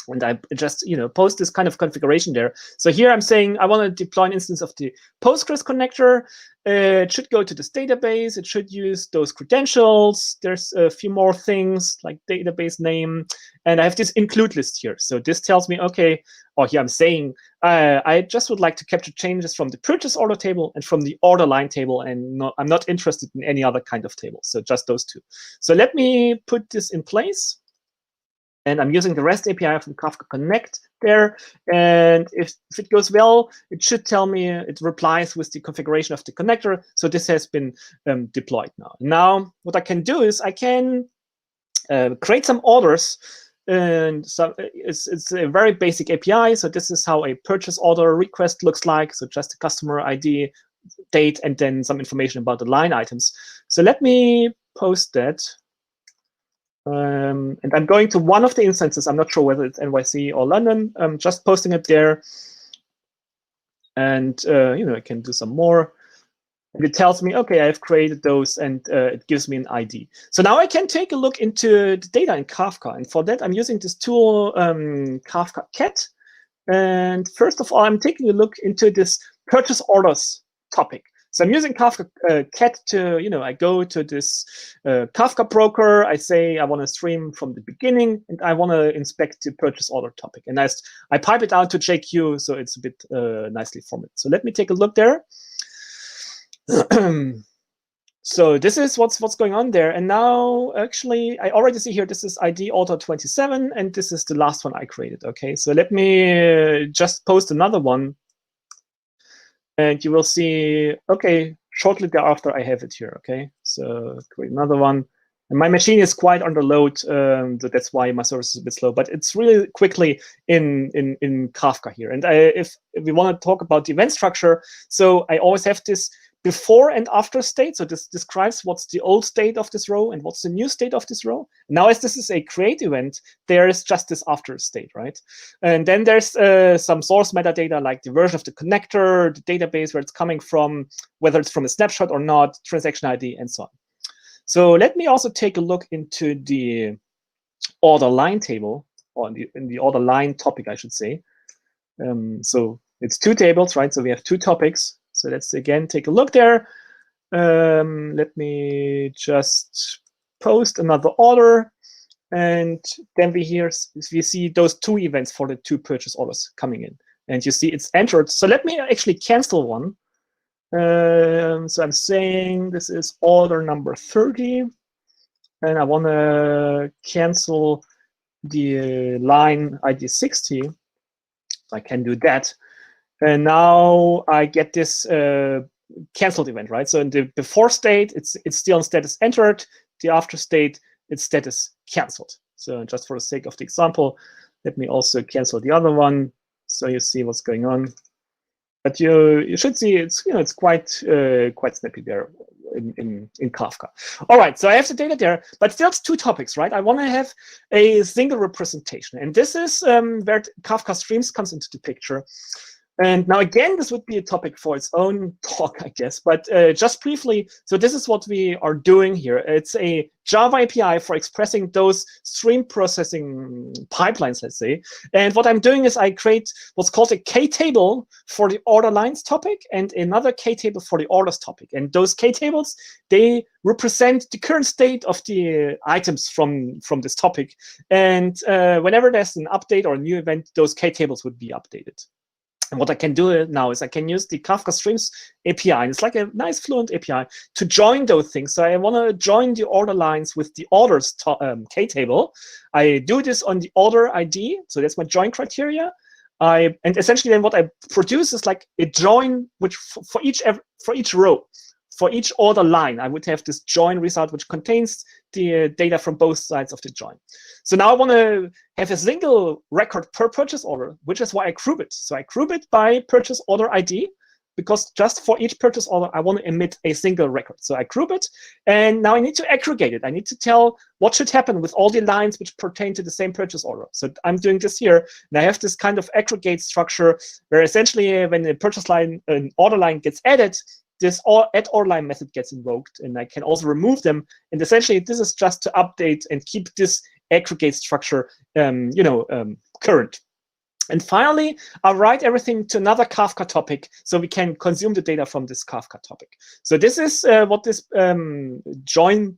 and I just post this kind of configuration there. So here I'm saying I want to deploy an instance of the Postgres connector. It should go to this database. It should use those credentials. There's a few more things like database name, and I have this include list here. So this tells me, okay, or here I'm saying I just would like to capture changes from the purchase order table and from the order line table, and I'm not interested in any other kind of table. So just those two. So let me put this in place. And I'm using the REST API from Kafka Connect there. And if it goes well, it should tell me it replies with the configuration of the connector. So this has been deployed now. Now, what I can do is I can create some orders. And so it's a very basic API. So this is how a purchase order request looks like. So just a customer ID, date, and then some information about the line items. So let me post that. And I'm going to one of the instances. I'm not sure whether it's NYC or London. I'm just posting it there. And I can do some more. And it tells me, okay, I've created those, and it gives me an ID. So now I can take a look into the data in Kafka. And for that, I'm using this tool, Kafka Cat. And first of all, I'm taking a look into this purchase orders topic. So I'm using Kafka Cat to, I go to this Kafka broker. I say I want to stream from the beginning, and I want to inspect the purchase order topic. And I pipe it out to JQ, so it's a bit nicely formatted. So let me take a look there. So this is what's going on there. And now, actually, I already see here, this is ID author 27, and this is the last one I created. Okay, so let me just post another one. And you will see, okay, shortly thereafter, I have it here, okay? So create another one. And my machine is quite under load, so that's why my service is a bit slow. But it's really quickly in Kafka here. And if we want to talk about the event structure, so I always have this before and after state. So this describes what's the old state of this row and what's the new state of this row. Now, as this is a create event, there is just this after state, right? And then there's some source metadata like the version of the connector, the database where it's coming from, whether it's from a snapshot or not, transaction ID, and so on. So let me also take a look into the order line table, or in the order line topic, I should say. So it's two tables, right? So we have two topics. So let's again take a look there. Let me just post another order. And then we see those two events for the two purchase orders coming in. And you see it's entered. So let me actually cancel one. So I'm saying this is order number 30. And I want to cancel the line ID 60. So I can do that. And now I get this canceled event, right? So in the before state, it's still in status entered. The after state, it's status canceled. So just for the sake of the example, let me also cancel the other one, so you see what's going on. But you should see it's it's quite snappy there in Kafka. All right, so I have the data there, but still it's two topics, right? I want to have a single representation, and this is where Kafka Streams comes into the picture. And now again, this would be a topic for its own talk, I guess. But just briefly, so this is what we are doing here. It's a Java API for expressing those stream processing pipelines, let's say. And what I'm doing is I create what's called a K-table for the order lines topic and another K-table for the orders topic. And those K-tables, they represent the current state of the items from this topic. And whenever there's an update or a new event, those K-tables would be updated. And what I can do now is I can use the Kafka Streams API, and it's like a nice fluent API, to join those things. So I want to join the order lines with the orders K-table. I do this on the order ID, so that's my join criteria. And essentially then what I produce is like a join which for each row. For each order line, I would have this join result which contains the data from both sides of the join. So now I want to have a single record per purchase order, which is why I group it. So I group it by purchase order ID, because just for each purchase order, I want to emit a single record. So I group it, and now I need to aggregate it. I need to tell what should happen with all the lines which pertain to the same purchase order. So I'm doing this here, and I have this kind of aggregate structure where essentially when a purchase line, an order line gets added, this add order line method gets invoked, and I can also remove them. And essentially, this is just to update and keep this aggregate structure, current. And finally, I'll write everything to another Kafka topic so we can consume the data from this Kafka topic. So this is what this joiner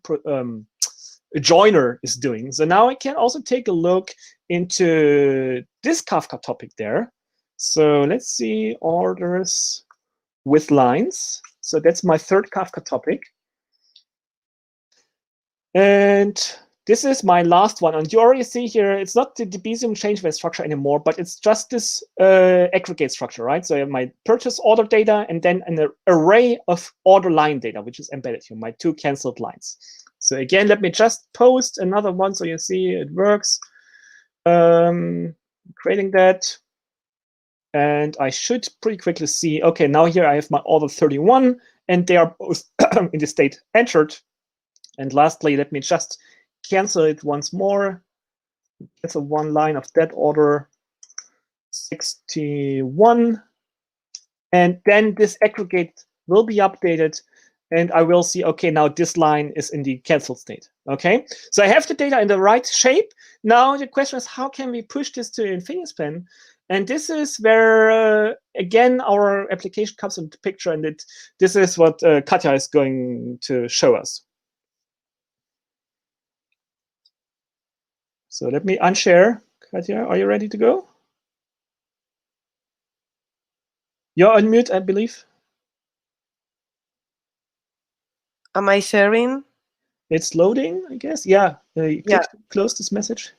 is doing. So now I can also take a look into this Kafka topic there. So let's see, orders with lines. So that's my third Kafka topic. And this is my last one. And you already see here, it's not the Debezium change-based structure anymore, but it's just this aggregate structure, right? So I have my purchase order data and then an array of order line data, which is embedded here, my 2 canceled lines. So again, let me just post another one so you see it works. Creating that. And I should pretty quickly see, okay, now here I have my order 31, and they are both in the state entered. And lastly, let me just cancel it once more. Cancel one line of that order 61. And then this aggregate will be updated, and I will see, okay, now this line is in the canceled state. Okay, so I have the data in the right shape. Now the question is, how can we push this to Infinispan? And this is where, again, our application comes into picture, and this is what Katia is going to show us. So let me unshare. Katia, are you ready to go? You're on mute, I believe. Am I sharing? It's loading, I guess. Yeah. Yeah. Close this message.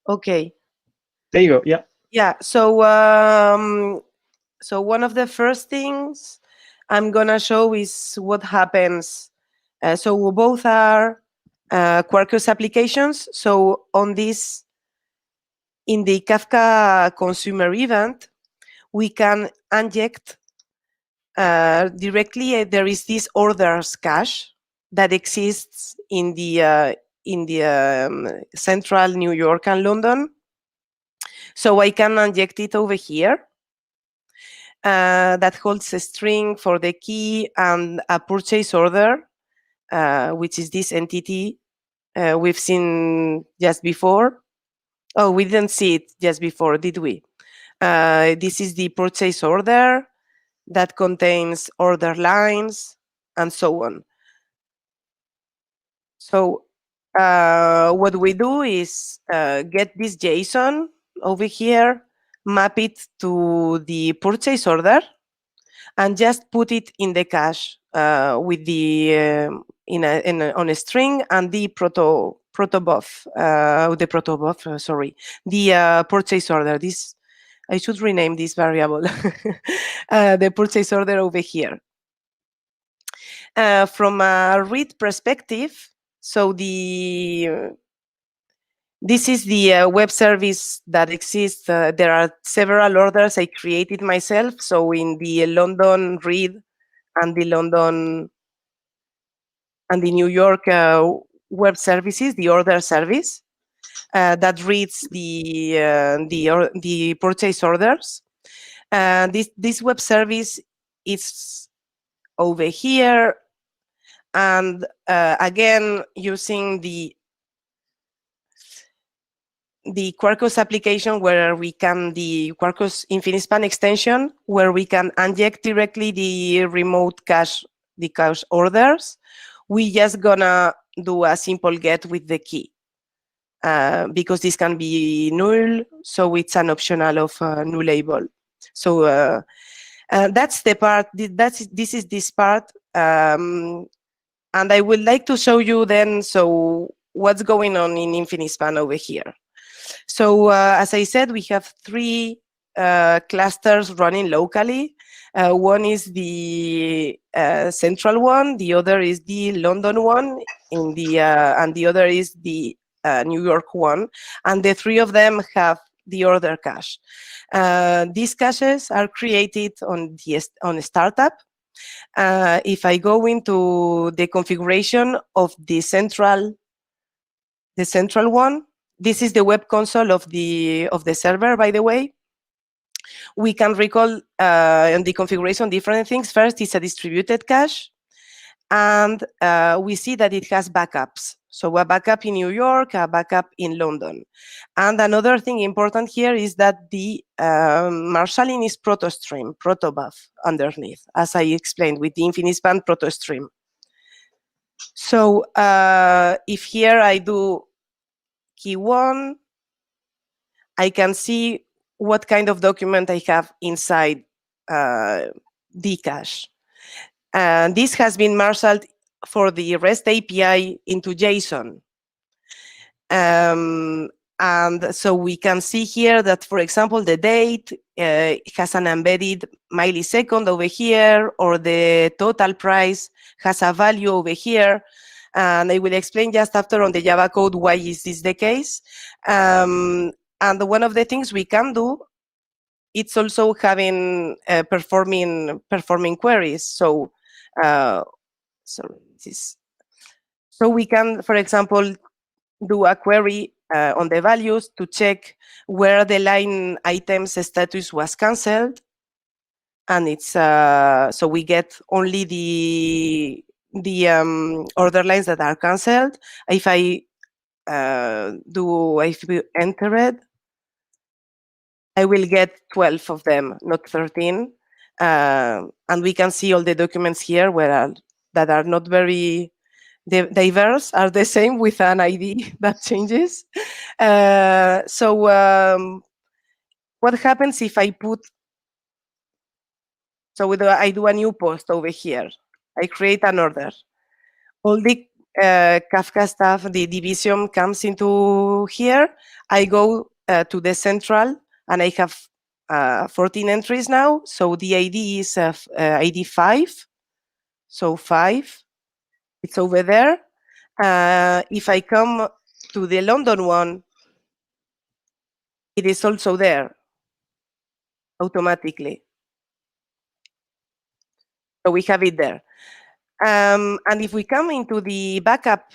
Okay. There you go. Yeah. Yeah. So so one of the first things I'm gonna show is what happens. So both are Quarkus applications. So on this, in the Kafka consumer event, we can inject directly. There is this orders cache that exists in the central New York and London. So I can inject it over here. That holds a string for the key and a purchase order, which is this entity we've seen just before. Oh, we didn't see it just before, did we? This is the purchase order that contains order lines and so on. So what we do is get this JSON over here, map it to the purchase order, and just put it in the cache with the on a string and the Protobuf, the purchase order. This, I should rename this variable, the purchase order over here. From a read perspective, so this is the web service that exists. There are several orders I created myself. So in the London read and the London and the New York web services, the order service that reads the purchase orders. This web service is over here, and again using the Quarkus application, where we can, the Quarkus Infinispan extension, where we can inject directly the remote cache, the cache orders. We just gonna do a simple get with the key, because this can be null, so it's an optional of nullable. So that's the part. This is this part, and I would like to show you then. So what's going on in Infinispan over here? So as I said, we have three clusters running locally. One is the central one, the other is the London one, and the other is the New York one. And the three of them have the order cache. These caches are created on a startup. If I go into the configuration of the central one, this is the web console of the server, by the way. We can recall in the configuration different things. First, it's a distributed cache, and we see that it has backups. So a backup in New York, a backup in London. And another thing important here is that the marshalling is Protobuf underneath, as I explained with the Infinispan ProtoStream. So if here I do key 1, I can see what kind of document I have inside the cache. This has been marshaled for the REST API into JSON. And so we can see here that, for example, the date has an embedded millisecond over here, or the total price has a value over here. And I will explain just after on the Java code why is this the case. And one of the things we can do, it's also having performing queries. So so we can, for example, do a query on the values to check where the line items status was cancelled, and it's so we get only the order lines that are cancelled. If I enter it, I will get 12 of them, not 13. And we can see all the documents here that are not very diverse, are the same with an ID that changes. So what happens if I I do a new post over here. I create an order. All the Kafka stuff, the Debezium comes into here. I go to the central, and I have 14 entries now. So the ID is ID 5. So 5, it's over there. If I come to the London one, it is also there automatically. So we have it there. And if we come into the backup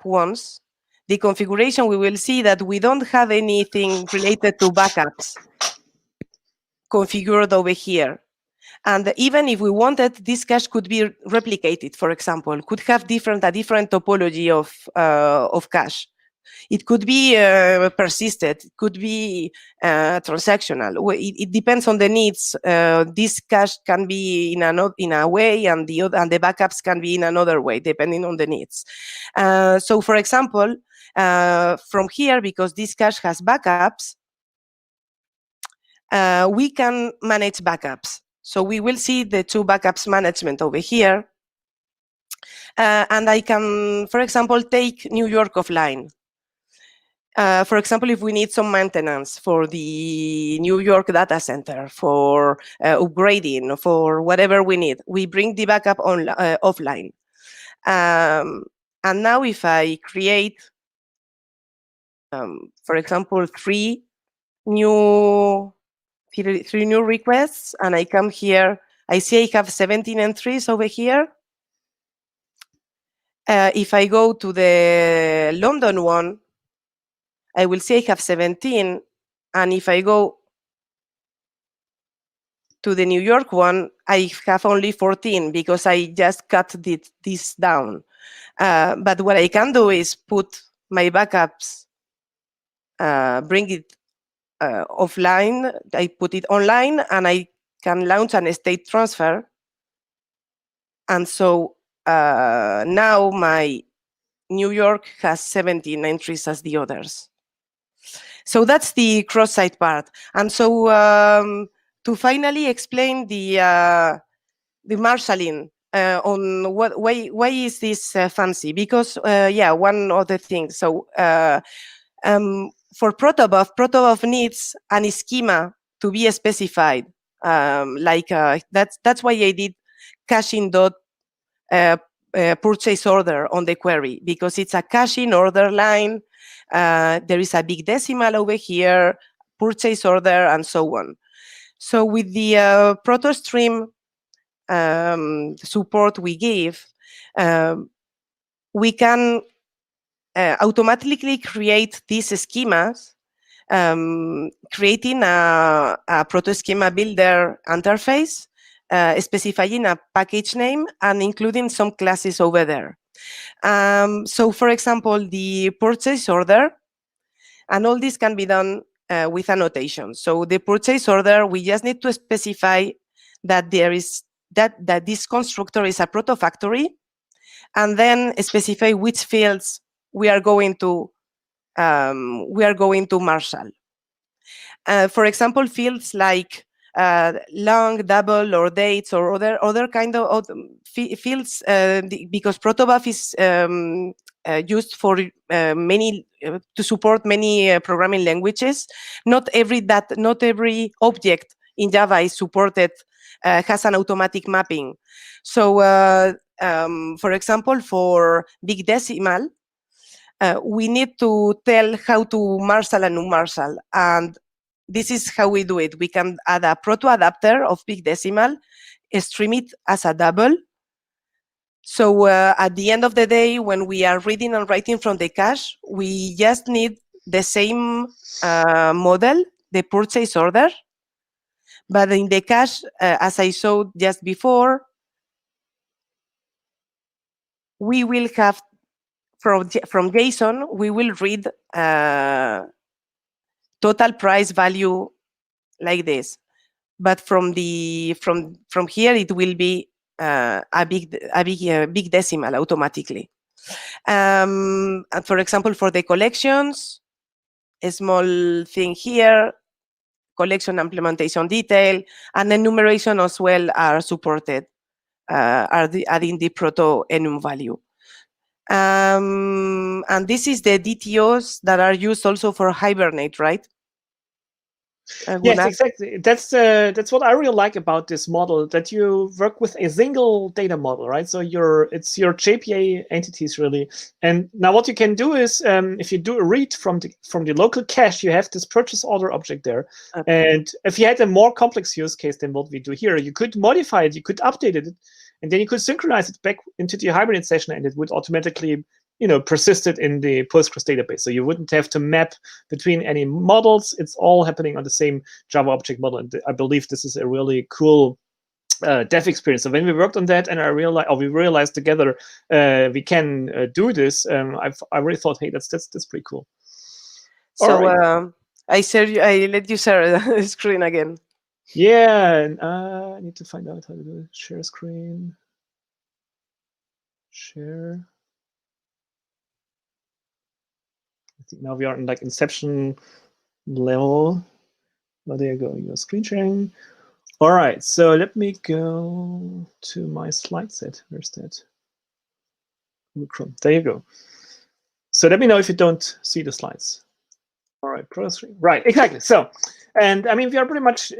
ones, the configuration, we will see that we don't have anything related to backups configured over here. And even if we wanted, this cache could be replicated, for example, could have a different topology of cache. It could be persisted, it could be transactional. It depends on the needs. This cache can be in a way, and the backups can be in another way, depending on the needs. So, for example, from here, because this cache has backups, we can manage backups. So we will see the two backups management over here. And I can, for example, take New York offline. For example, if we need some maintenance for the New York data center, for upgrading, for whatever we need, we bring the backup offline. And now if I create, for example, three new requests, and I come here, I see I have 17 entries over here. If I go to the London one, I will see I have 17. And if I go to the New York one, I have only 14 because I just cut this down. But what I can do is put my backups, bring it offline, I put it online, and I can launch an state transfer. And so now my New York has 17 entries as the others. So that's the cross-site part. And so to finally explain the marshalling on why is this fancy? Because yeah, one other thing. So for Protobuf needs an schema to be specified. That's why I did caching dot purchase order on the query, because it's a caching order line. There is a big decimal over here, purchase order, and so on. So with the ProtoStream support we give, we can automatically create these schemas, creating a proto-schema builder interface, specifying a package name and including some classes over there. So for example, the purchase order, and all this can be done with annotation. So the purchase order, we just need to specify that there is that this constructor is a proto factory, and then specify which fields we are going to marshal. For example, fields like long, double, or dates, or other kind of fields, because Protobuf is used for to support many programming languages. Not every object in Java is supported, has an automatic mapping. So, for example, for big decimal, we need to tell how to marshal and unmarshal, and this is how we do it. We can add a proto adapter of big decimal, stream it as a double. So at the end of the day, when we are reading and writing from the cache, we just need the same model, the purchase order. But in the cache, as I showed just before, we will have, from JSON, we will read total price value like this. But from here, it will be a big decimal automatically. And for example, for the collections, a small thing here, collection implementation detail, and enumeration as well are supported, adding the proto enum value. And this is the DTOs that are used also for Hibernate, right? Yes, exactly. That's what I really like about this model, that you work with a single data model, right? So it's your JPA entities really. And now what you can do is, if you do a read from the local cache, you have this purchase order object there. Okay. And if you had a more complex use case than what we do here, you could modify it, you could update it, and then you could synchronize it back into the Hibernate session, and it would automatically, persisted in the Postgres database. So you wouldn't have to map between any models. It's all happening on the same Java object model. And I believe this is a really cool dev experience. So when we worked on that, and we realized together we can do this, I really thought, hey, that's pretty cool. So right. I let you share the screen again. Yeah, I need to find out how to do it. Share screen. Share. I think now we are in like Inception level. Oh, there you go, your screen sharing. All right, so let me go to my slide set. Where's that? Chrome. There you go. So let me know if you don't see the slides. All right, right, exactly. So, and I mean, we are pretty much,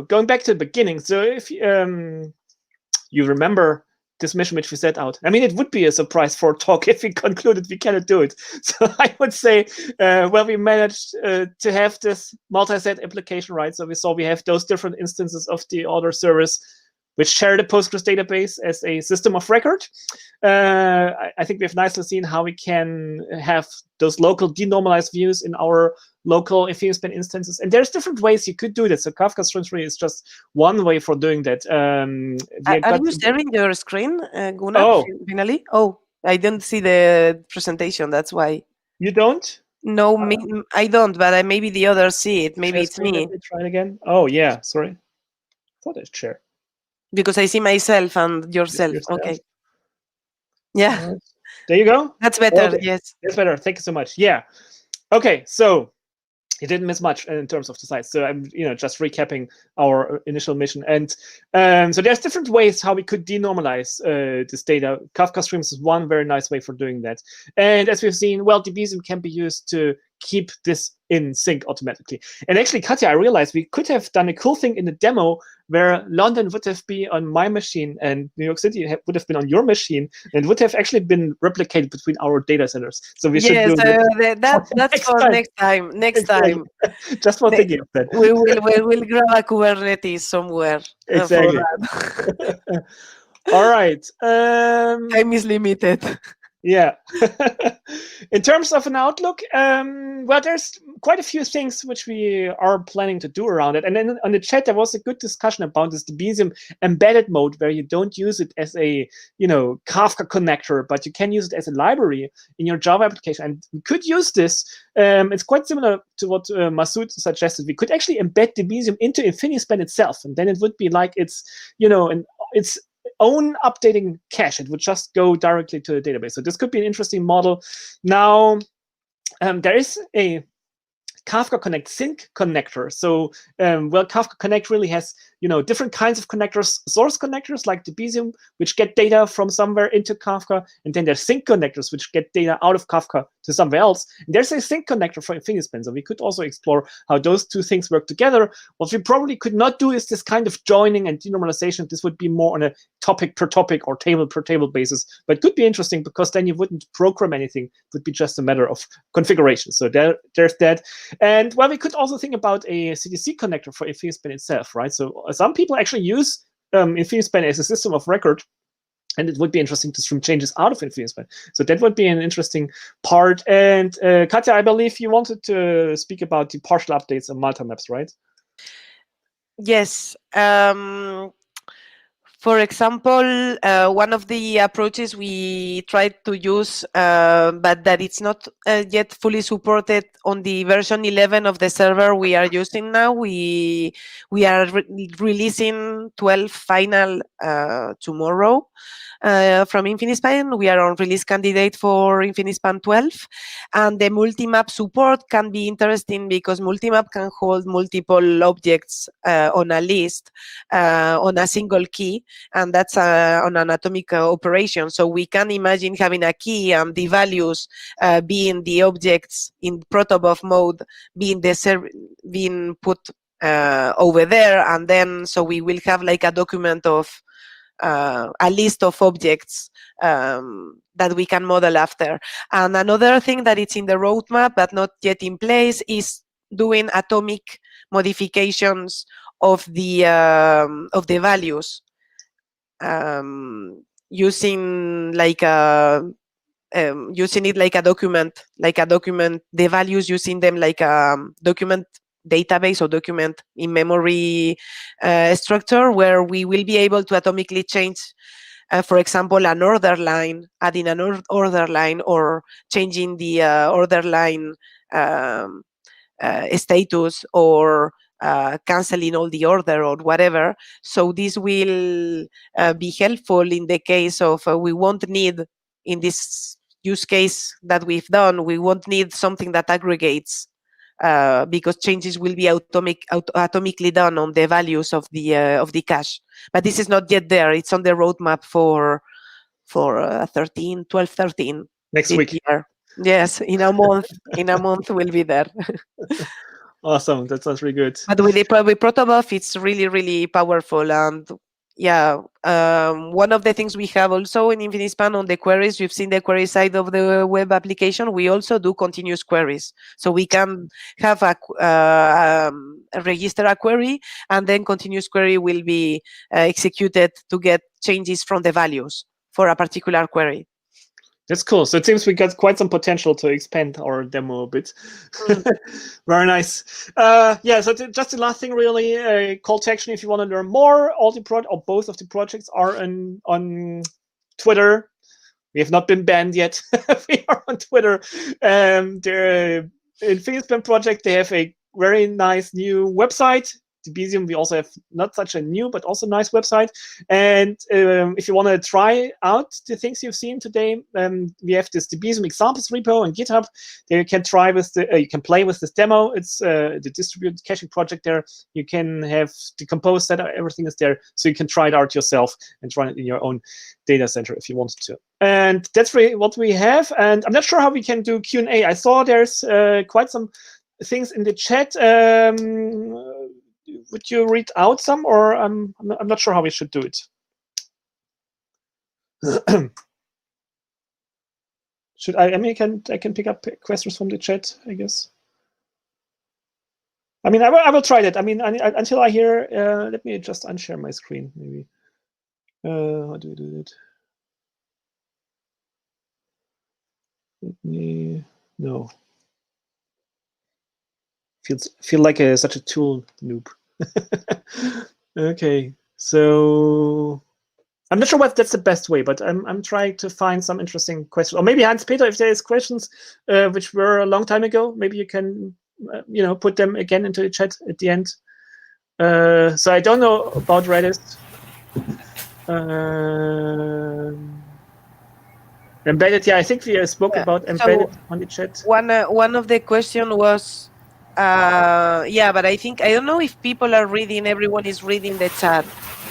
going back to the beginning. So if you remember this mission which we set out, I mean, it would be a surprise for a talk if we concluded we cannot do it. So I would say, we managed to have this multi-set application, right? So we saw we have those different instances of the order service, which share the Postgres database as a system of record. I think we've nicely seen how we can have those local denormalized views in our local InfiniSpan instances. And there's different ways you could do that. So Kafka Streams is just one way for doing that. Are you sharing your screen, Gunnar, Oh. finally? Oh, I didn't see the presentation. That's why. You don't? No, I don't, but maybe the others see it. Maybe it's me. Let me try it again. Oh, yeah, sorry. I thought I'd share. Because I see myself and yourself. Okay. Yeah. Right. There you go. That's better, okay. Yes. That's better. Thank you so much. Yeah. Okay, so you didn't miss much in terms of the size. So I'm, just recapping our initial mission. And so there's different ways how we could denormalize this data. Kafka Streams is one very nice way for doing that. And as we've seen, well, Debezium can be used to keep this in sync automatically. And actually, Katia, I realized we could have done a cool thing in the demo where London would have been on my machine and New York City would have been on your machine, and would have actually been replicated between our data centers. So we should do that's for next time. Next time. Just for thinking of that. We'll grab a Kubernetes somewhere. Exactly. All right. Time is limited. Yeah. In terms of an outlook, well, there's quite a few things which we are planning to do around it. And then on the chat, there was a good discussion about this Debezium embedded mode, where you don't use it as a, Kafka connector, but you can use it as a library in your Java application. And we could use this. It's quite similar to what Masoud suggested. We could actually embed Debezium into Infinispan itself. And then it would be like it's own updating cache. It would just go directly to the database. So this could be an interesting model. Now, there is a Kafka Connect sync connector. So, well, Kafka Connect really has, different kinds of connectors, source connectors like Debezium, which get data from somewhere into Kafka, and then there's sync connectors, which get data out of Kafka to somewhere else. And there's a sync connector for Infinispan. So we could also explore how those two things work together. What we probably could not do is this kind of joining and denormalization. This would be more on a topic per topic or table per table basis, but it could be interesting because then you wouldn't program anything. It would be just a matter of configuration. So there's that. And well, we could also think about a CDC connector for Infinispan itself, right? So some people actually use Infinispan as a system of record, and it would be interesting to stream changes out of Infinispan. So that would be an interesting part. And Katia, I believe you wanted to speak about the partial updates on Malta maps, right? Yes. For example, one of the approaches we tried to use, but that it's not yet fully supported on the version 11 of the server we are using now. We are releasing 12 final tomorrow. From Infinispan, we are on release candidate for Infinispan 12, and the multi-map support can be interesting because multi-map can hold multiple objects on a list on a single key, and that's on an atomic operation. So we can imagine having a key and the values being the objects in Protobuf mode being put over there, and then so we will have like a document of a list of objects that we can model after. And another thing that it's in the roadmap but not yet in place is doing atomic modifications of the values, using like using it like a document, the values, using them like a document database or document in memory structure, where we will be able to atomically change, for example, an order line, adding an order line, or changing the order line status, or canceling all the order or whatever. So this will be helpful in the case of we won't need, in this use case that we've done, we won't need something that aggregates, because changes will be atomically done on the values of the cache. But this is not yet there. It's on the roadmap for 12-13 next week. Year. Yes, in a month. In a month we'll be there. Awesome. That sounds really good. But with Protobuf, it's really, really powerful, and one of the things we have also in Infinispan on the queries, you've seen the query side of the web application. We also do continuous queries, so we can have register a query, and then continuous query will be executed to get changes from the values for a particular query. That's cool. So it seems we got quite some potential to expand our demo a bit. Very nice. Yeah, so just the last thing, really, call to action if you want to learn more. All the or both of the projects are on Twitter. We have not been banned yet. We are on Twitter. The Infinispan project, they have a very nice new website. Debezium, we also have not such a new, but also nice website. And if you want to try out the things you've seen today, we have this Debezium examples repo on GitHub. There you can try with you can play with this demo. It's the distributed caching project there. You can have decompose that everything is there, so you can try it out yourself and run it in your own data center if you wanted to. And that's really what we have. And I'm not sure how we can do Q&A. I saw there's quite some things in the chat. Would you read out some, or I'm not sure how we should do it. Should I mean, I can pick up questions from the chat, I guess. I mean, I will try that. I mean, until I hear, let me just unshare my screen, maybe. How do we do that? Let me, no. Feel like such a tool noob. Okay, so I'm not sure what that's the best way, but I'm trying to find some interesting questions. Or maybe Hans-Peter, if there is questions which were a long time ago, maybe you can put them again into the chat at the end. So I don't know about Redis. Embedded, yeah, I think we spoke about embedded on the chat. One of the question was, yeah, but I don't know if people are reading, everyone is reading the chat,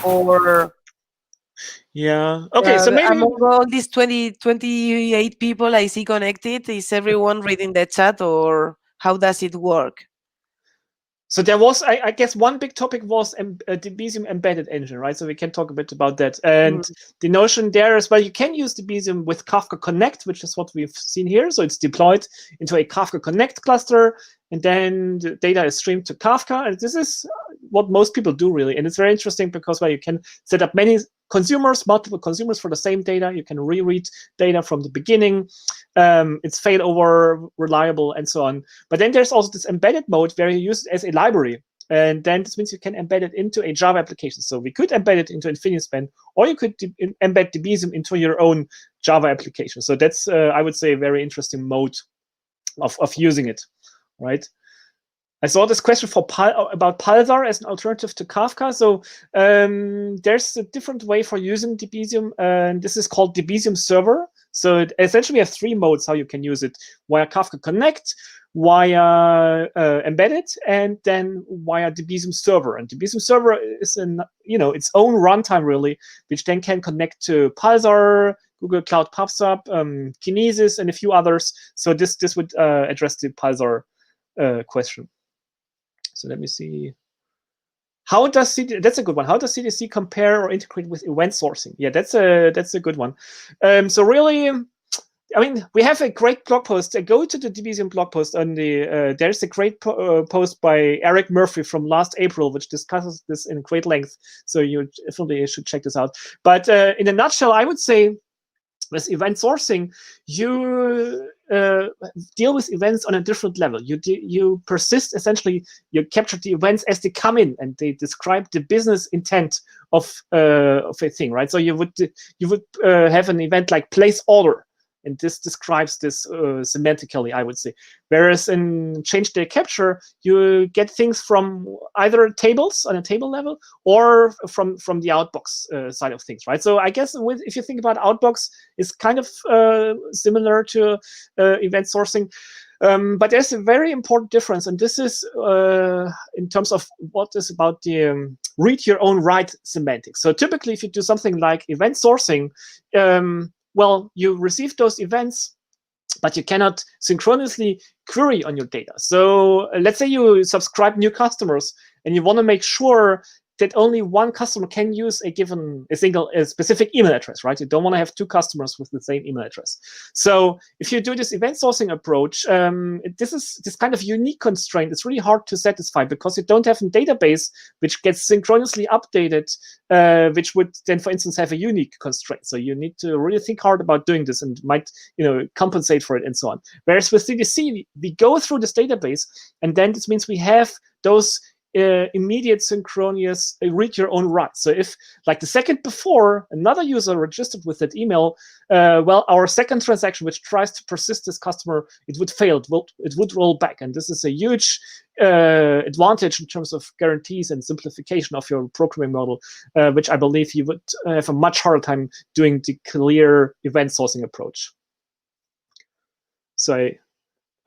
or... Yeah, okay, so maybe... Among all these 28 people I see connected, is everyone reading the chat, or how does it work? So there was, I guess, one big topic was Debezium embedded engine, right? So we can talk a bit about that. And the notion there as well, you can use Debezium with Kafka Connect, which is what we've seen here. So it's deployed into a Kafka Connect cluster, and then the data is streamed to Kafka. And this is what most people do, really. And it's very interesting because you can set up many consumers, multiple consumers for the same data. You can reread data from the beginning. It's failover, reliable, and so on. But then there's also this embedded mode where you use it as a library. And then this means you can embed it into a Java application. So we could embed it into Infinispan, or you could embed Debezium into your own Java application. So that's, I would say, a very interesting mode of using it, right? I saw this question about Pulsar as an alternative to Kafka. So there's a different way for using Debezium, and this is called Debezium Server. So essentially, we have three modes how you can use it: via Kafka Connect, via Embedded, and then via Debezium Server. And Debezium Server is its own runtime, really, which then can connect to Pulsar, Google Cloud PubSub, Kinesis, and a few others. So this would address the Pulsar question. So let me see. How does CDC, that's a good one. How does CDC compare or integrate with event sourcing? Yeah, that's a good one. So really, I mean, we have a great blog post. Go to the Debezium blog post on the. There's a great post by Eric Murphy from last April, which discusses this in great length. So you definitely should check this out. But in a nutshell, I would say, with event sourcing, you deal with events on a different level. You persist, essentially, you capture the events as they come in, and they describe the business intent of a thing, right? So you would have an event like place order, and this describes this semantically, I would say. Whereas in change data capture, you get things from either tables on a table level or from the outbox side of things, right? So I guess if you think about outbox, it's kind of similar to event sourcing. But there's a very important difference, and this is in terms of what is about the read your own write semantics. So typically, if you do something like event sourcing, well, you receive those events, but you cannot synchronously query on your data. So let's say you subscribe new customers, and you want to make sure that only one customer can use a specific email address, right? You don't want to have two customers with the same email address. So if you do this event sourcing approach, this is this kind of unique constraint. It's really hard to satisfy because you don't have a database which gets synchronously updated, which would then, for instance, have a unique constraint. So you need to really think hard about doing this and might, compensate for it and so on. Whereas with CDC, we go through this database, and then this means we have those immediate synchronous read your own write. So if, like the second before, another user registered with that email, well, our second transaction, which tries to persist this customer, it would fail. It would roll back. And this is a huge advantage in terms of guarantees and simplification of your programming model, which I believe you would have a much harder time doing the clear event sourcing approach. So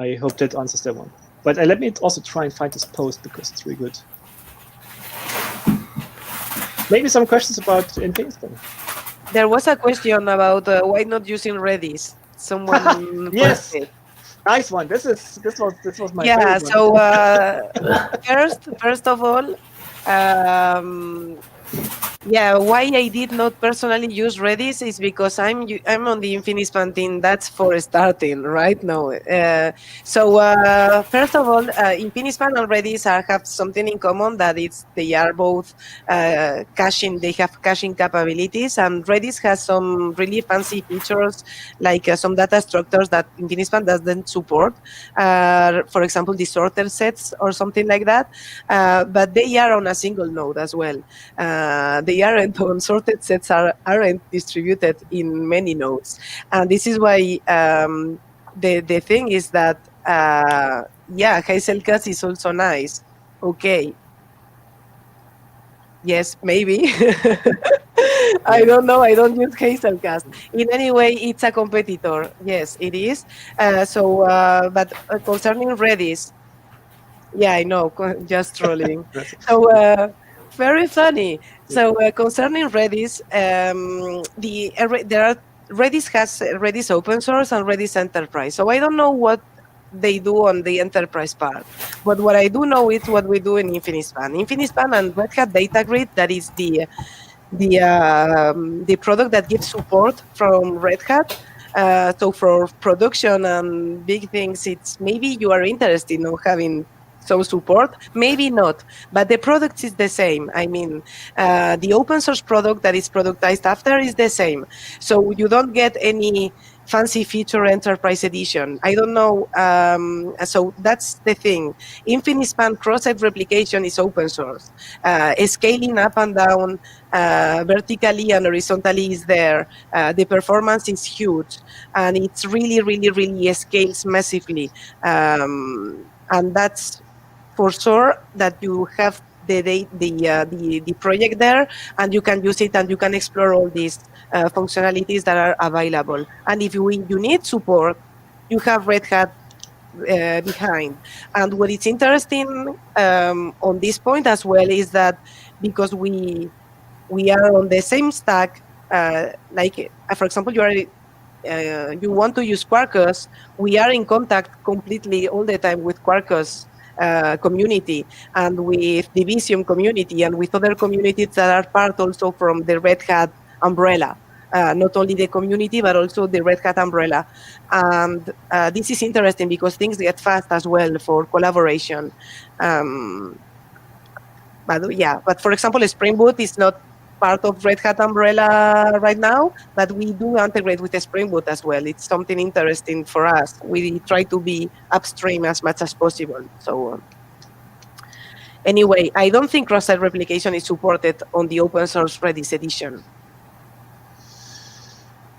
I hope that answers that one. But let me also try and find this post because it's really good. Maybe some questions about Infinispan. There was a question about why not using Redis. Someone yes, nice one. This was my favorite so one. first of all, why I did not personally use Redis is because I'm on the Infinispan team. That's for starting, right? No. So first of all, Infinispan and Redis have something in common, that they are both caching. They have caching capabilities, and Redis has some really fancy features, like some data structures that Infinispan doesn't support. For example, disordered sets or something like that. But they are on a single node as well. They aren't unsorted sets aren't distributed in many nodes, and this is why the thing is that Hazelcast is also nice. Okay. Yes, maybe. I don't know. I don't use Hazelcast. In any way, it's a competitor. Yes, it is. But concerning Redis, yeah, I know. Just trolling. So. Very funny. So concerning Redis, Redis has Redis open source and Redis enterprise. So I don't know what they do on the enterprise part, but what I do know is what we do in Infinispan. Infinispan and Red Hat Data Grid, that is the product that gives support from Red Hat. So for production and big things, it's maybe you are interested in having some support, maybe not, but the product is the same. I mean, the open source product that is productized after is the same. So you don't get any fancy feature enterprise edition. I don't know. So that's the thing. Infinispan cross-site replication is open source. Scaling up and down, vertically and horizontally is there. The performance is huge, and it's really scales massively. And that's for sure that you have the project there, and you can use it, and you can explore all these functionalities that are available. And if you need support, you have Red Hat behind. And what is interesting on this point as well is that because we are on the same stack, for example, you want to use Quarkus, we are in contact completely all the time with Quarkus community and with Debezium community and with other communities that are part also from the Red Hat umbrella. Not only the community, but also the Red Hat umbrella. And this is interesting because things get fast as well for collaboration. But for example, Spring Boot is not part of Red Hat umbrella right now, but we do integrate with the Spring Boot as well. It's something interesting for us. We try to be upstream as much as possible. So anyway, I don't think cross-site replication is supported on the open source Redis edition.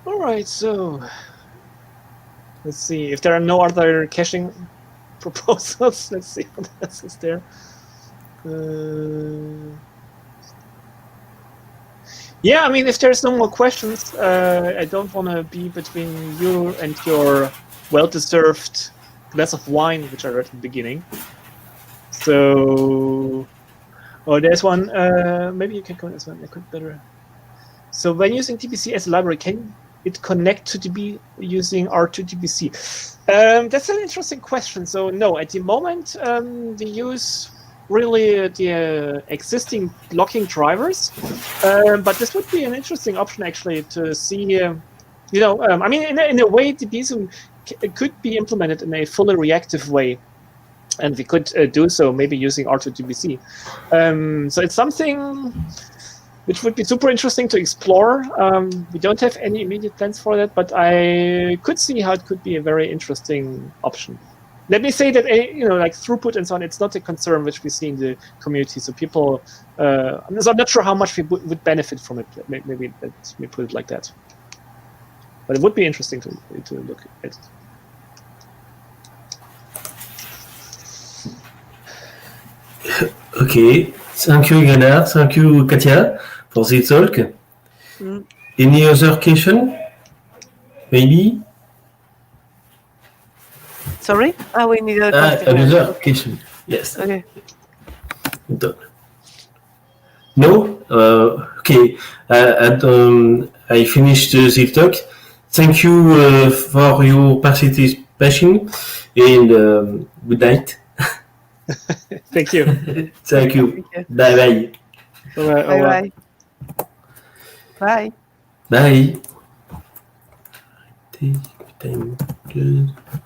All right, so let's see if there are no other caching proposals. Let's see what else is there. Yeah, I mean, if there's no more questions, I don't want to be between you and your well-deserved glass of wine, which I read at the beginning. So, there's one. Maybe you can comment as well. I could better. So, when using DBC as a library, can it connect to DB using R2DBC? That's an interesting question. So, no, at the moment, we use really the existing blocking drivers, but this would be an interesting option actually to see. I mean, in a way, Debezium could be implemented in a fully reactive way, and we could do so maybe using R2DBC. So it's something which would be super interesting to explore. We don't have any immediate plans for that, but I could see how it could be a very interesting option. Let me say that like throughput and so on, it's not a concern which we see in the community. So people, so I'm not sure how much we would benefit from it. Maybe let me put it like that. But it would be interesting to look at it. Okay, thank you, Gunnar. Thank you, Katia, for the talk. Any other question? Maybe? Sorry? We need another question. Yes. Okay. Done. No? Okay. I finished the talk. Thank you for your participation and good night. Thank you. Thank you. Bye-bye. Bye-bye. Bye. Bye. Take time.